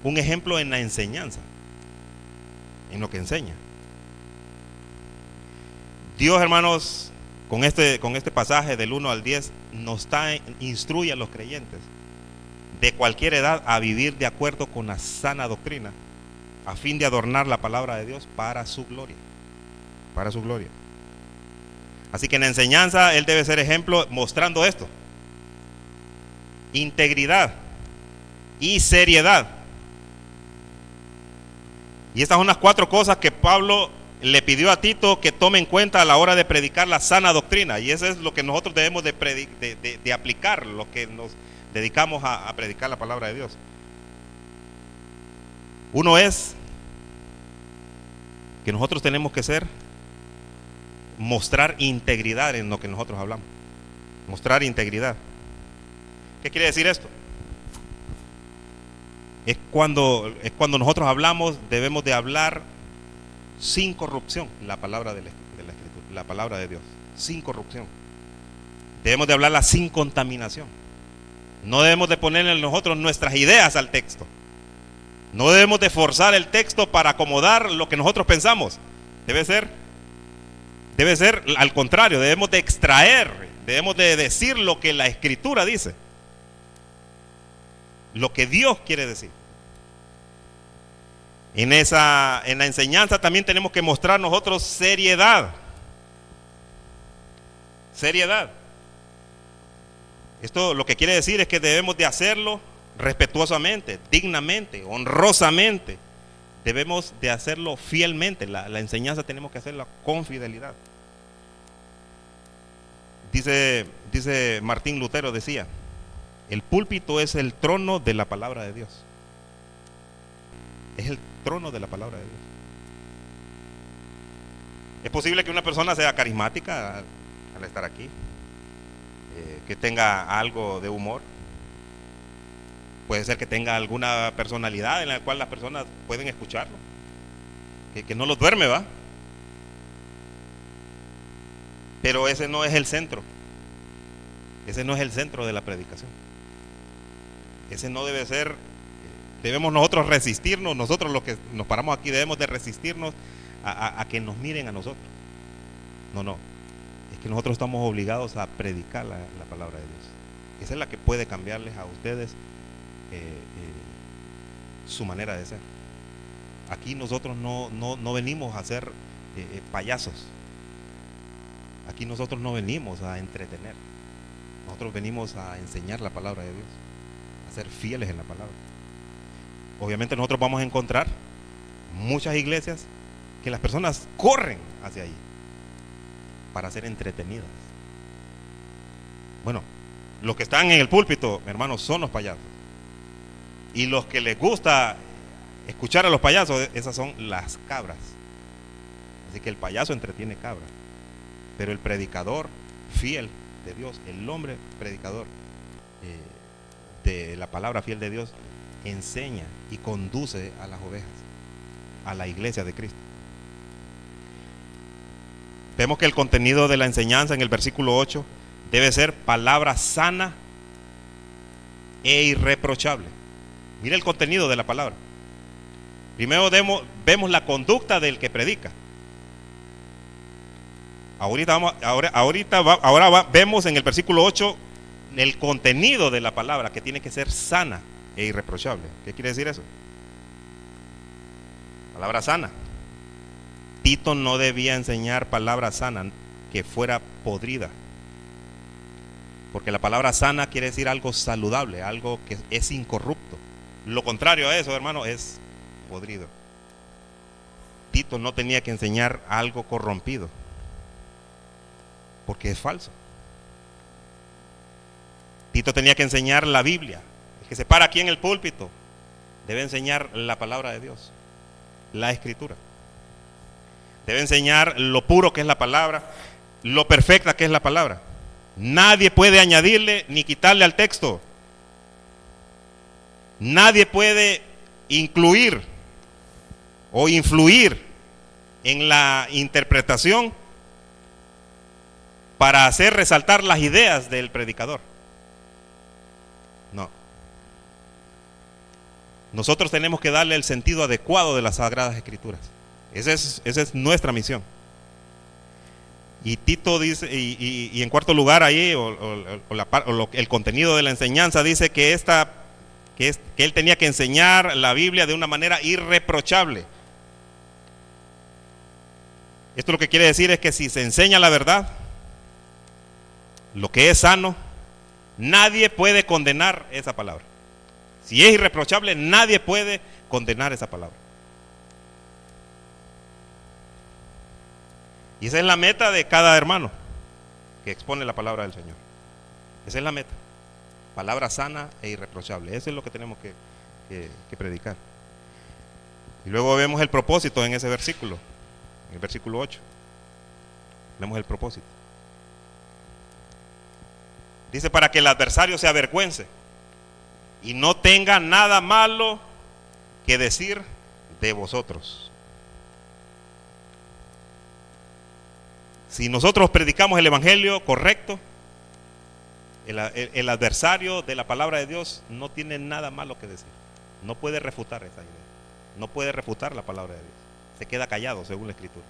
Speaker 1: un ejemplo en la enseñanza, en lo que enseña. Dios, hermanos, con este pasaje del 1 al 10 instruye a los creyentes de cualquier edad a vivir de acuerdo con la sana doctrina, a fin de adornar la palabra de Dios para su gloria. Para su gloria. Así que en la enseñanza él debe ser ejemplo mostrando esto: integridad y seriedad. Y estas son las 4 cosas que Pablo le pidió a Tito que tome en cuenta a la hora de predicar la sana doctrina. Y eso es lo que nosotros debemos de aplicar, lo que nos dedicamos a predicar la palabra de Dios. Uno es que nosotros tenemos que mostrar integridad en lo que nosotros hablamos. Mostrar integridad. ¿Qué quiere decir esto? Es cuando nosotros hablamos, debemos de hablar sin corrupción la palabra de la Escritura, la palabra de Dios, sin corrupción. Debemos de hablarla sin contaminación. No debemos de ponerle nosotros nuestras ideas al texto. No debemos de forzar el texto para acomodar lo que nosotros pensamos. Debe ser al contrario, debemos de extraer, debemos de decir lo que la Escritura dice, lo que Dios quiere decir. En la enseñanza también tenemos que mostrar nosotros seriedad. Seriedad. Esto lo que quiere decir es que debemos de hacerlo respetuosamente, dignamente, honrosamente. Debemos de hacerlo fielmente. La enseñanza tenemos que hacerla con fidelidad. Dice Martín Lutero, decía: el púlpito es el trono de la palabra de Dios. Es el trono de la palabra de Dios. Es posible que una persona sea carismática al estar aquí, que tenga algo de humor. Puede ser que tenga alguna personalidad en la cual las personas pueden escucharlo, que no los duerme, ¿va? Pero ese no es el centro. Ese no es el centro de la predicación. Ese no debe ser. Debemos nosotros resistirnos. Nosotros los que nos paramos aquí debemos de resistirnos a que nos miren a nosotros. No. Es que nosotros estamos obligados a predicar la palabra de Dios. Esa es la que puede cambiarles a ustedes su manera de ser. Aquí nosotros no venimos a ser payasos. Aquí nosotros no venimos a entretener. Nosotros venimos a enseñar la palabra de Dios, a ser fieles en la palabra. Obviamente nosotros vamos a encontrar muchas iglesias que las personas corren hacia ahí para ser entretenidas. Bueno, los que están en el púlpito, hermanos, son los payasos. Y los que les gusta escuchar a los payasos, esas son las cabras. Así que el payaso entretiene cabras. Pero el predicador fiel de Dios, el hombre predicador de la palabra fiel de Dios, enseña y conduce a las ovejas, a la iglesia de Cristo. Vemos que el contenido de la enseñanza en el versículo 8 debe ser palabra sana e irreprochable. Mira el contenido de la palabra. Primero vemos la conducta del que predica. Ahora vemos en el versículo 8 el contenido de la palabra, que tiene que ser sana e irreprochable. ¿Qué quiere decir eso? Palabra sana. Tito no debía enseñar palabra sana que fuera podrida, porque la palabra sana quiere decir algo saludable, algo que es incorrupto. Lo contrario a eso, hermano, es podrido. Tito no tenía que enseñar algo corrompido, porque es falso. Tito tenía que enseñar la Biblia. El que se para aquí en el púlpito debe enseñar la palabra de Dios, la escritura. Debe enseñar lo puro que es la palabra, lo perfecta que es la palabra. Nadie puede añadirle ni quitarle al texto. Nadie puede incluir o influir en la interpretación para hacer resaltar las ideas del predicador. No. Nosotros tenemos que darle el sentido adecuado de las Sagradas Escrituras. Esa es nuestra misión. Y Tito dice, y en cuarto lugar ahí, el contenido de la enseñanza dice que él tenía que enseñar la Biblia de una manera irreprochable. Esto lo que quiere decir es que si se enseña la verdad, lo que es sano, nadie puede condenar esa palabra. Si es irreprochable, nadie puede condenar esa palabra. Y esa es la meta de cada hermano que expone la palabra del Señor. Esa es la meta. Palabra sana e irreprochable. Eso es lo que tenemos que predicar. Y luego vemos el propósito en ese versículo. En el versículo 8. Vemos el propósito. Dice: para que el adversario se avergüence y no tenga nada malo que decir de vosotros. Si nosotros predicamos el evangelio correcto, el adversario de la palabra de Dios no tiene nada malo que decir. No puede refutar esa idea. No puede refutar la palabra de Dios. Se queda callado según la Escritura.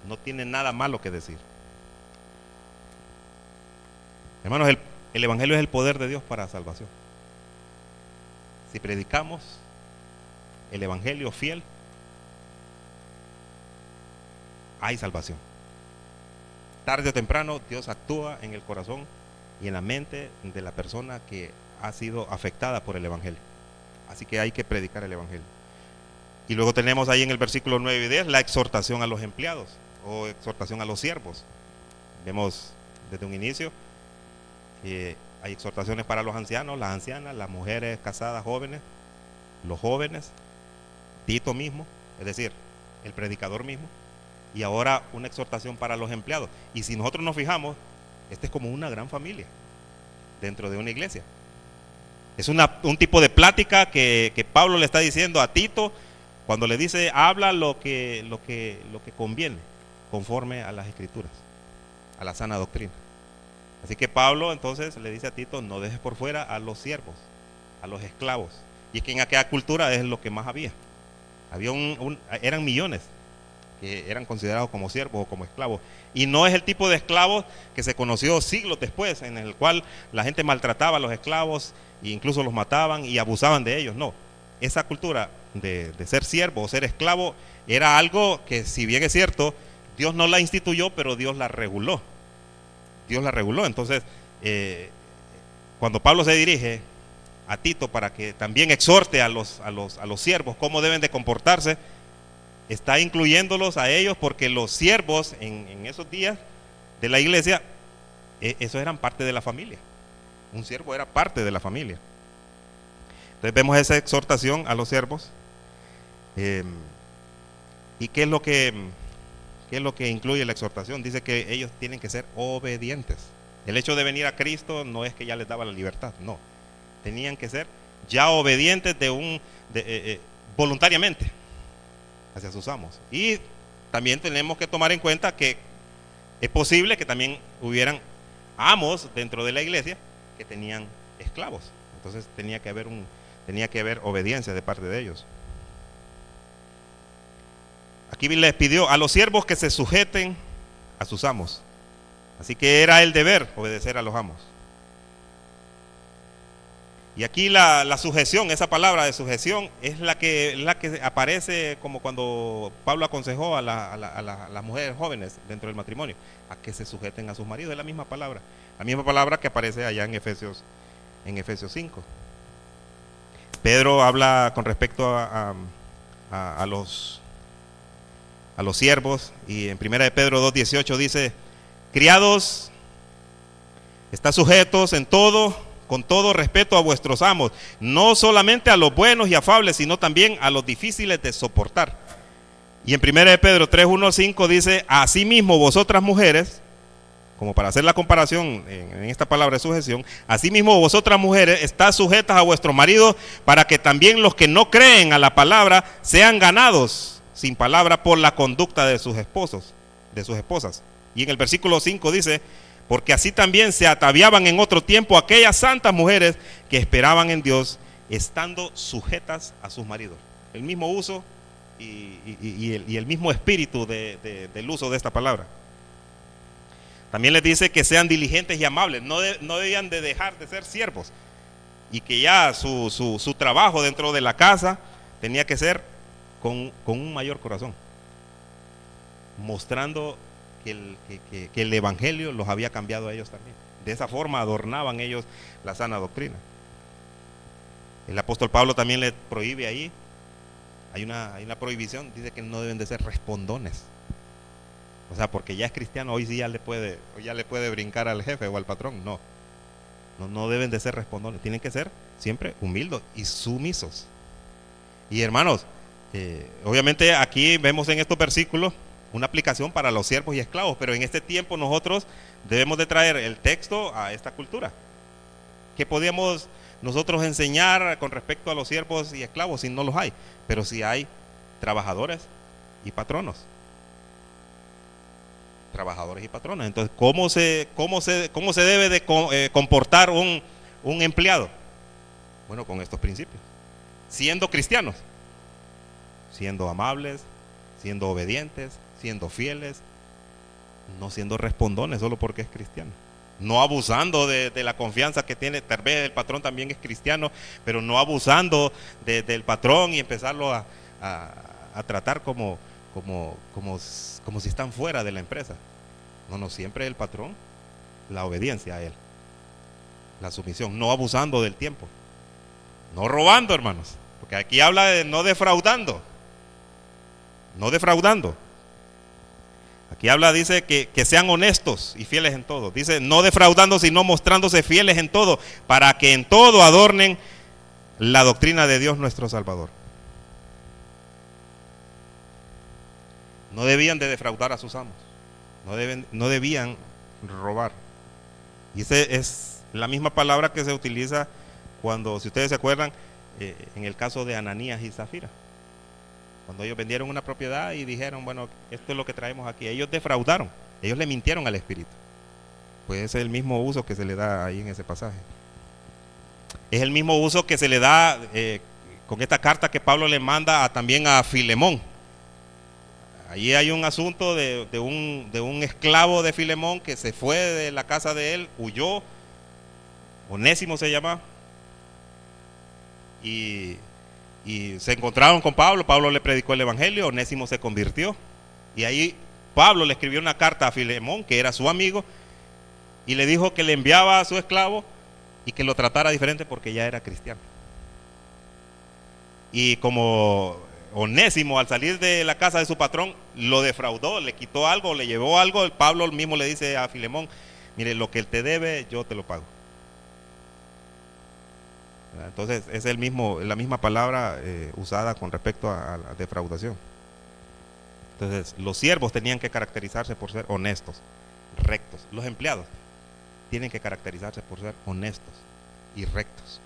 Speaker 1: No tiene nada malo que decir. Hermanos, el evangelio es el poder de Dios para salvación. Si predicamos el evangelio fiel, hay salvación. Tarde o temprano Dios actúa en el corazón y en la mente de la persona que ha sido afectada por el evangelio. Así que hay que predicar el evangelio. Y luego tenemos ahí en el versículo 9 y 10 la exhortación a los empleados o exhortación a los siervos. Vemos desde un inicio que hay exhortaciones para los ancianos, las ancianas, las mujeres casadas jóvenes, los jóvenes, Tito mismo, es decir, el predicador mismo. Y ahora una exhortación para los empleados. Y si nosotros nos fijamos, este es como una gran familia dentro de una iglesia. Es un tipo de plática que Pablo le está diciendo a Tito cuando le dice: habla lo que conviene conforme a las Escrituras. a la sana doctrina. Así que Pablo entonces le dice a Tito, no dejes por fuera a los siervos, a los esclavos. Y es que en aquella cultura es lo que más había. Eran millones que eran considerados como siervos o como esclavos. Y no es el tipo de esclavos que se conoció siglos después, en el cual la gente maltrataba a los esclavos e incluso los mataban y abusaban de ellos. No, esa cultura de ser siervo o ser esclavo era algo que, si bien es cierto, Dios no la instituyó, pero Dios la reguló. Dios la reguló. Entonces, cuando Pablo se dirige a Tito para que también exhorte a los siervos cómo deben de comportarse, está incluyéndolos a ellos, porque los siervos en esos días de la iglesia, esos eran parte de la familia. Un siervo era parte de la familia. Entonces vemos esa exhortación a los siervos. ¿Y qué es lo que incluye la exhortación? Dice que ellos tienen que ser obedientes. El hecho de venir a Cristo no es que ya les daba la libertad, no. Tenían que ser ya obedientes voluntariamente hacia sus amos. Y también tenemos que tomar en cuenta que es posible que también hubieran amos dentro de la iglesia que tenían esclavos. Entonces tenía que haber obediencia de parte de ellos. Aquí les pidió a los siervos que se sujeten a sus amos. Así que era el deber obedecer a los amos. Y aquí la sujeción, esa palabra de sujeción, es la que aparece como cuando Pablo aconsejó a las mujeres jóvenes dentro del matrimonio, a que se sujeten a sus maridos. Es la misma palabra que aparece allá en Efesios 5. Pedro habla con respecto a los siervos, y en 1 de Pedro 2:18 dice: criados, está sujetos en todo, con todo respeto a vuestros amos, no solamente a los buenos y afables, sino también a los difíciles de soportar. Y en 1 de Pedro 3:1-5 dice: asimismo vosotras mujeres, como para hacer la comparación en esta palabra de sujeción, asimismo vosotras mujeres estás sujetas a vuestro marido, para que también los que no creen a la palabra sean ganados sin palabra por la conducta de sus esposos, de sus esposas. Y en el versículo 5 dice: porque así también se ataviaban en otro tiempo aquellas santas mujeres que esperaban en Dios, estando sujetas a sus maridos. El mismo uso y el mismo espíritu del uso de esta palabra. También les dice que sean diligentes y amables. No debían de dejar de ser siervos, y que ya su trabajo dentro de la casa tenía que ser con un mayor corazón, mostrando que el evangelio los había cambiado a ellos también. De esa forma adornaban ellos la sana doctrina. El apóstol Pablo también le prohíbe ahí, hay una prohibición, dice que no deben de ser respondones. O sea, porque ya es cristiano, hoy sí ya le puede brincar al jefe o al patrón. No deben de ser respondones, tienen que ser siempre humildes y sumisos. Y hermanos, obviamente aquí vemos en estos versículos una aplicación para los siervos y esclavos, pero en este tiempo nosotros debemos de traer el texto a esta cultura. ¿Qué podíamos nosotros enseñar con respecto a los siervos y esclavos si no los hay? Pero si hay trabajadores y patronos. Trabajadores y patronos. Entonces, ¿cómo se debe de comportar un empleado? Bueno, con estos principios. Siendo cristianos, siendo amables, siendo obedientes, siendo fieles, no siendo respondones solo porque es cristiano, no abusando de la confianza que tiene. Tal vez el patrón también es cristiano, pero no abusando del patrón y empezarlo a tratar como si están fuera de la empresa. No, siempre el patrón, la obediencia a él, la sumisión, no abusando del tiempo, no robando, hermanos, porque aquí habla de no defraudando. Aquí habla, dice que sean honestos y fieles en todo. Dice no defraudando, sino mostrándose fieles en todo, para que en todo adornen la doctrina de Dios nuestro Salvador. No debían de defraudar a sus amos, no debían robar. Y esa es la misma palabra que se utiliza cuando, si ustedes se acuerdan, en el caso de Ananías y Zafira. Cuando ellos vendieron una propiedad y dijeron, bueno, esto es lo que traemos aquí. Ellos defraudaron, ellos le mintieron al Espíritu. Pues es el mismo uso que se le da ahí en ese pasaje. Es el mismo uso que se le da con esta carta que Pablo le manda también a Filemón. Allí hay un asunto de un esclavo de Filemón que se fue de la casa de él, huyó, Onésimo se llama, y se encontraron con Pablo. Pablo le predicó el evangelio, Onésimo se convirtió, y ahí Pablo le escribió una carta a Filemón, que era su amigo, y le dijo que le enviaba a su esclavo y que lo tratara diferente porque ya era cristiano. Y como Onésimo, al salir de la casa de su patrón, lo defraudó, le quitó algo, le llevó algo, Pablo mismo le dice a Filemón: mire, lo que él te debe, yo te lo pago. Entonces es la misma palabra usada con respecto a la defraudación. Entonces los siervos tenían que caracterizarse por ser honestos, rectos. Los empleados tienen que caracterizarse por ser honestos y rectos.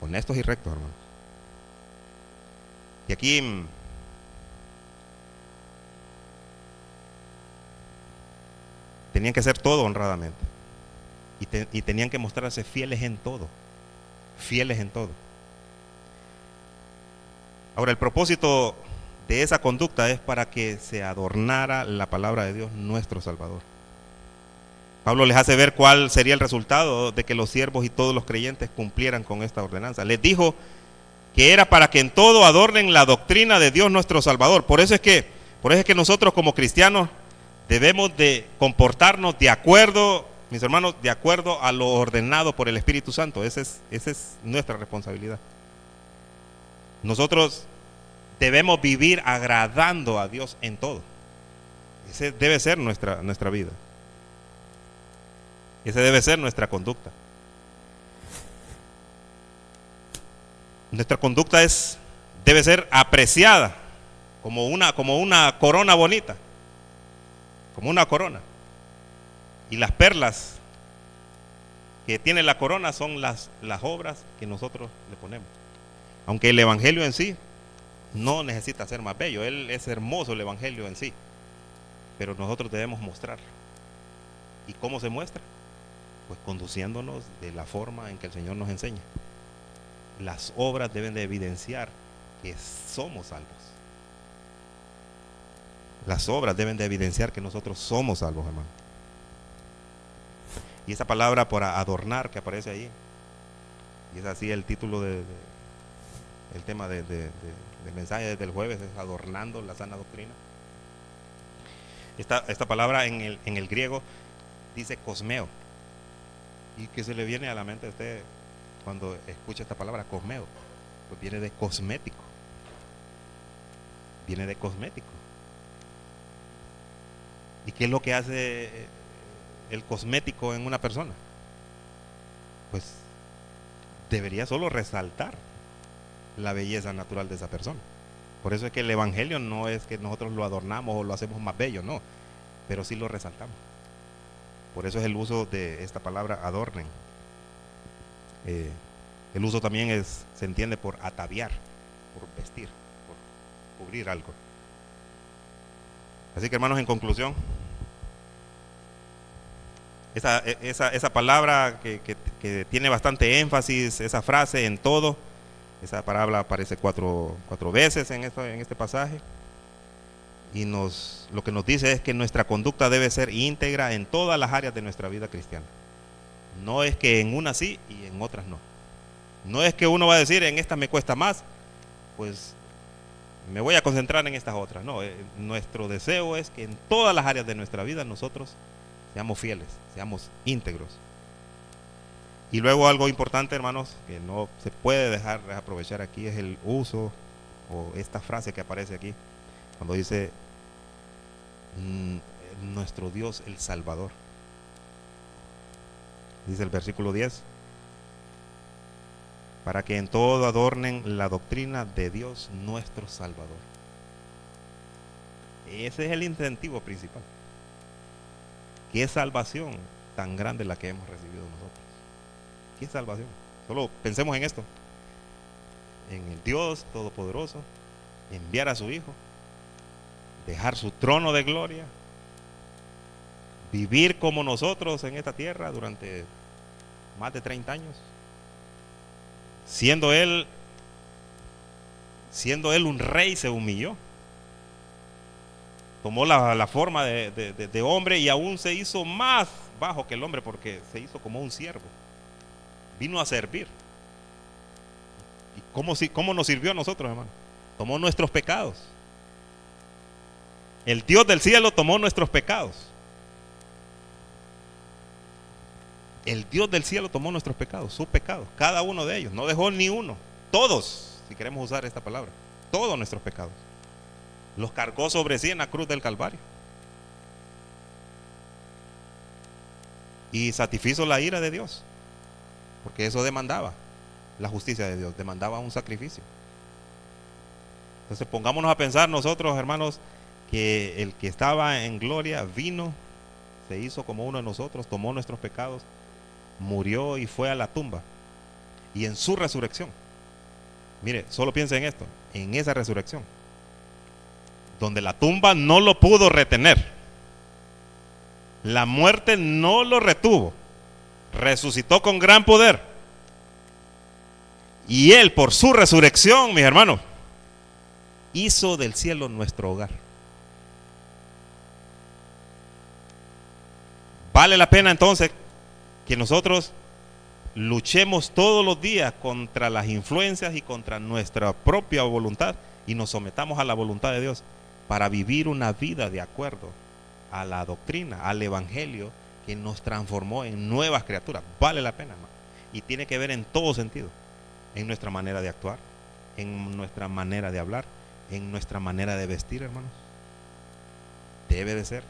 Speaker 1: Honestos y rectos, hermanos. Y aquí tenían que hacer todo honradamente. Y tenían que mostrarse fieles en todo. Fieles en todo. Ahora, el propósito de esa conducta es para que se adornara la palabra de Dios, nuestro Salvador. Pablo les hace ver cuál sería el resultado de que los siervos y todos los creyentes cumplieran con esta ordenanza. Les dijo que era para que en todo adornen la doctrina de Dios nuestro Salvador. Por eso es que nosotros como cristianos debemos de comportarnos de acuerdo, mis hermanos, de acuerdo a lo ordenado por el Espíritu Santo. Esa es nuestra responsabilidad. Nosotros debemos vivir agradando a Dios en todo. Ese debe ser nuestra vida. Esa debe ser nuestra conducta. Nuestra conducta debe ser apreciada como una corona bonita, como una corona. Y las perlas que tiene la corona son las obras que nosotros le ponemos. Aunque el evangelio en sí no necesita ser más bello, es hermoso el evangelio en sí, pero nosotros debemos mostrarlo. ¿Y cómo se muestra? Pues conduciéndonos de la forma en que el Señor nos enseña. Las obras deben de evidenciar que somos salvos. Las obras deben de evidenciar que nosotros somos salvos, hermano. Y esa palabra por adornar que aparece ahí, y es así el título el tema del mensaje del jueves, es adornando la sana doctrina. Esta palabra en el griego dice cosmeo. ¿Y qué se le viene a la mente a usted cuando escucha esta palabra cosmeo? Pues viene de cosmético. Viene de cosmético. ¿Y qué es lo que hace el cosmético en una persona? Pues debería solo resaltar la belleza natural de esa persona. Por eso es que el evangelio no es que nosotros lo adornamos o lo hacemos más bello, no, pero sí lo resaltamos. Por eso es el uso de esta palabra adornen. El uso también se entiende por ataviar, por vestir, por cubrir algo. Así que, hermanos, en conclusión, esa palabra que tiene bastante énfasis, esa frase en todo, esa palabra aparece cuatro veces en este pasaje. Y lo que nos dice es que nuestra conducta debe ser íntegra en todas las áreas de nuestra vida cristiana. No es que en unas sí y en otras no. No es que uno va a decir, en esta me cuesta más, pues me voy a concentrar en estas otras. No, nuestro deseo es que en todas las áreas de nuestra vida nosotros seamos fieles, seamos íntegros. Y luego algo importante, hermanos, que no se puede dejar de aprovechar aquí, es el uso o esta frase que aparece aquí, cuando dice nuestro Dios el Salvador. Dice el versículo 10: para que en todo adornen la doctrina de Dios nuestro Salvador. Ese es el incentivo principal. ¿Qué salvación tan grande la que hemos recibido nosotros? ¿Qué salvación? Solo pensemos en esto: en el Dios Todopoderoso, enviar a su Hijo, dejar su trono de gloria, vivir como nosotros en esta tierra durante más de 30 años. Siendo él un rey, se humilló. Tomó la forma de hombre y aún se hizo más bajo que el hombre porque se hizo como un siervo. Vino a servir. ¿Y cómo nos sirvió a nosotros, hermano? Tomó nuestros pecados. El Dios del cielo tomó nuestros pecados. El Dios del cielo tomó nuestros pecados, sus pecados, cada uno de ellos. No dejó ni uno. Todos, si queremos usar esta palabra, todos nuestros pecados. Los cargó sobre sí en la cruz del Calvario. Y satisfizo la ira de Dios. Porque eso demandaba la justicia de Dios, demandaba un sacrificio. Entonces pongámonos a pensar nosotros, hermanos, que el que estaba en gloria vino, se hizo como uno de nosotros, tomó nuestros pecados, murió y fue a la tumba. Y en su resurrección, mire, solo piense en esto, en esa resurrección, donde la tumba no lo pudo retener, la muerte no lo retuvo, resucitó con gran poder. Y él, por su resurrección, mis hermanos, hizo del cielo nuestro hogar. Vale la pena entonces que nosotros luchemos todos los días contra las influencias y contra nuestra propia voluntad y nos sometamos a la voluntad de Dios para vivir una vida de acuerdo a la doctrina, al evangelio que nos transformó en nuevas criaturas. Vale la pena, hermano. Y tiene que ver en todo sentido, en nuestra manera de actuar, en nuestra manera de hablar, en nuestra manera de vestir, hermanos. Debe de ser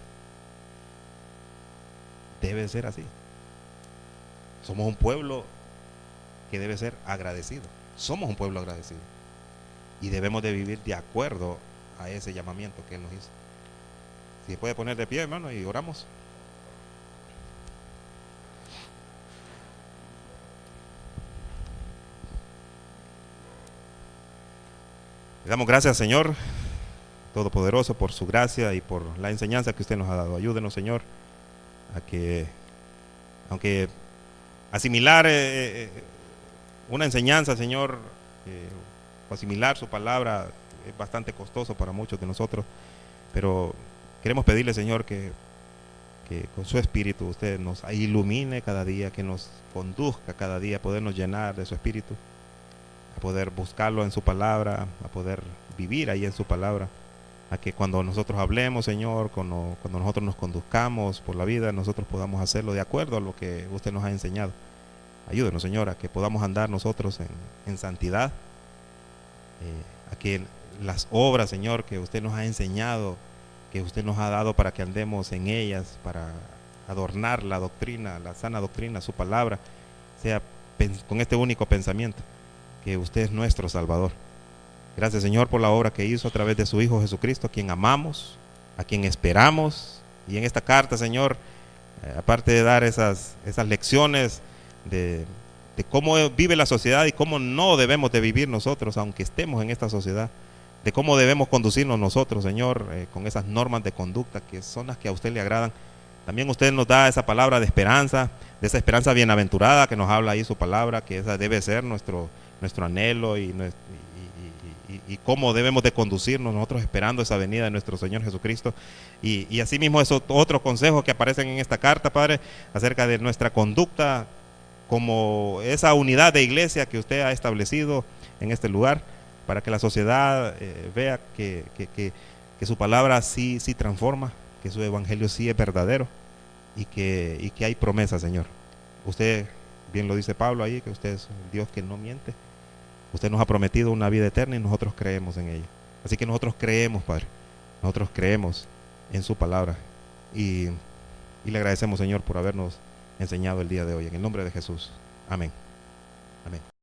Speaker 1: así. Somos un pueblo que debe ser agradecido. Somos un pueblo agradecido y debemos de vivir de acuerdo a ese llamamiento que Él nos hizo. Si se puede poner de pie, hermano, y oramos. Le damos gracias, Señor Todopoderoso, por su gracia y por la enseñanza que usted nos ha dado. Ayúdenos, Señor, a que, aunque asimilar una enseñanza, Señor, asimilar su palabra es bastante costoso para muchos de nosotros, pero queremos pedirle, Señor, que con su Espíritu usted nos ilumine cada día, que nos conduzca cada día a podernos llenar de su Espíritu, a poder buscarlo en su palabra, a poder vivir ahí en su palabra, a que cuando nosotros hablemos, Señor, cuando nosotros nos conduzcamos por la vida, nosotros podamos hacerlo de acuerdo a lo que usted nos ha enseñado. Ayúdenos, Señor, a que podamos andar nosotros en santidad, a que las obras, Señor, que usted nos ha enseñado, que usted nos ha dado para que andemos en ellas, para adornar la doctrina, la sana doctrina, su palabra, sea con este único pensamiento, que usted es nuestro Salvador. Gracias, Señor, por la obra que hizo a través de su Hijo Jesucristo, a quien amamos, a quien esperamos. Y en esta carta, Señor, aparte de dar esas lecciones de cómo vive la sociedad y cómo no debemos de vivir nosotros, aunque estemos en esta sociedad, de cómo debemos conducirnos nosotros, Señor, con esas normas de conducta que son las que a usted le agradan. También usted nos da esa palabra de esperanza, de esa esperanza bienaventurada que nos habla ahí su palabra, que esa debe ser nuestro anhelo y cómo debemos de conducirnos nosotros esperando esa venida de nuestro Señor Jesucristo. Y asimismo esos otros consejos que aparecen en esta carta, Padre, acerca de nuestra conducta como esa unidad de iglesia que usted ha establecido en este lugar, para que la sociedad vea que su palabra sí transforma, que su evangelio sí es verdadero y que hay promesa, Señor. Usted, bien lo dice Pablo ahí, que usted es un Dios que no miente. Usted nos ha prometido una vida eterna y nosotros creemos en ella. Así que nosotros creemos, Padre. Nosotros creemos en su palabra. Y le agradecemos, Señor, por habernos enseñado el día de hoy. En el nombre de Jesús. Amén. Amén.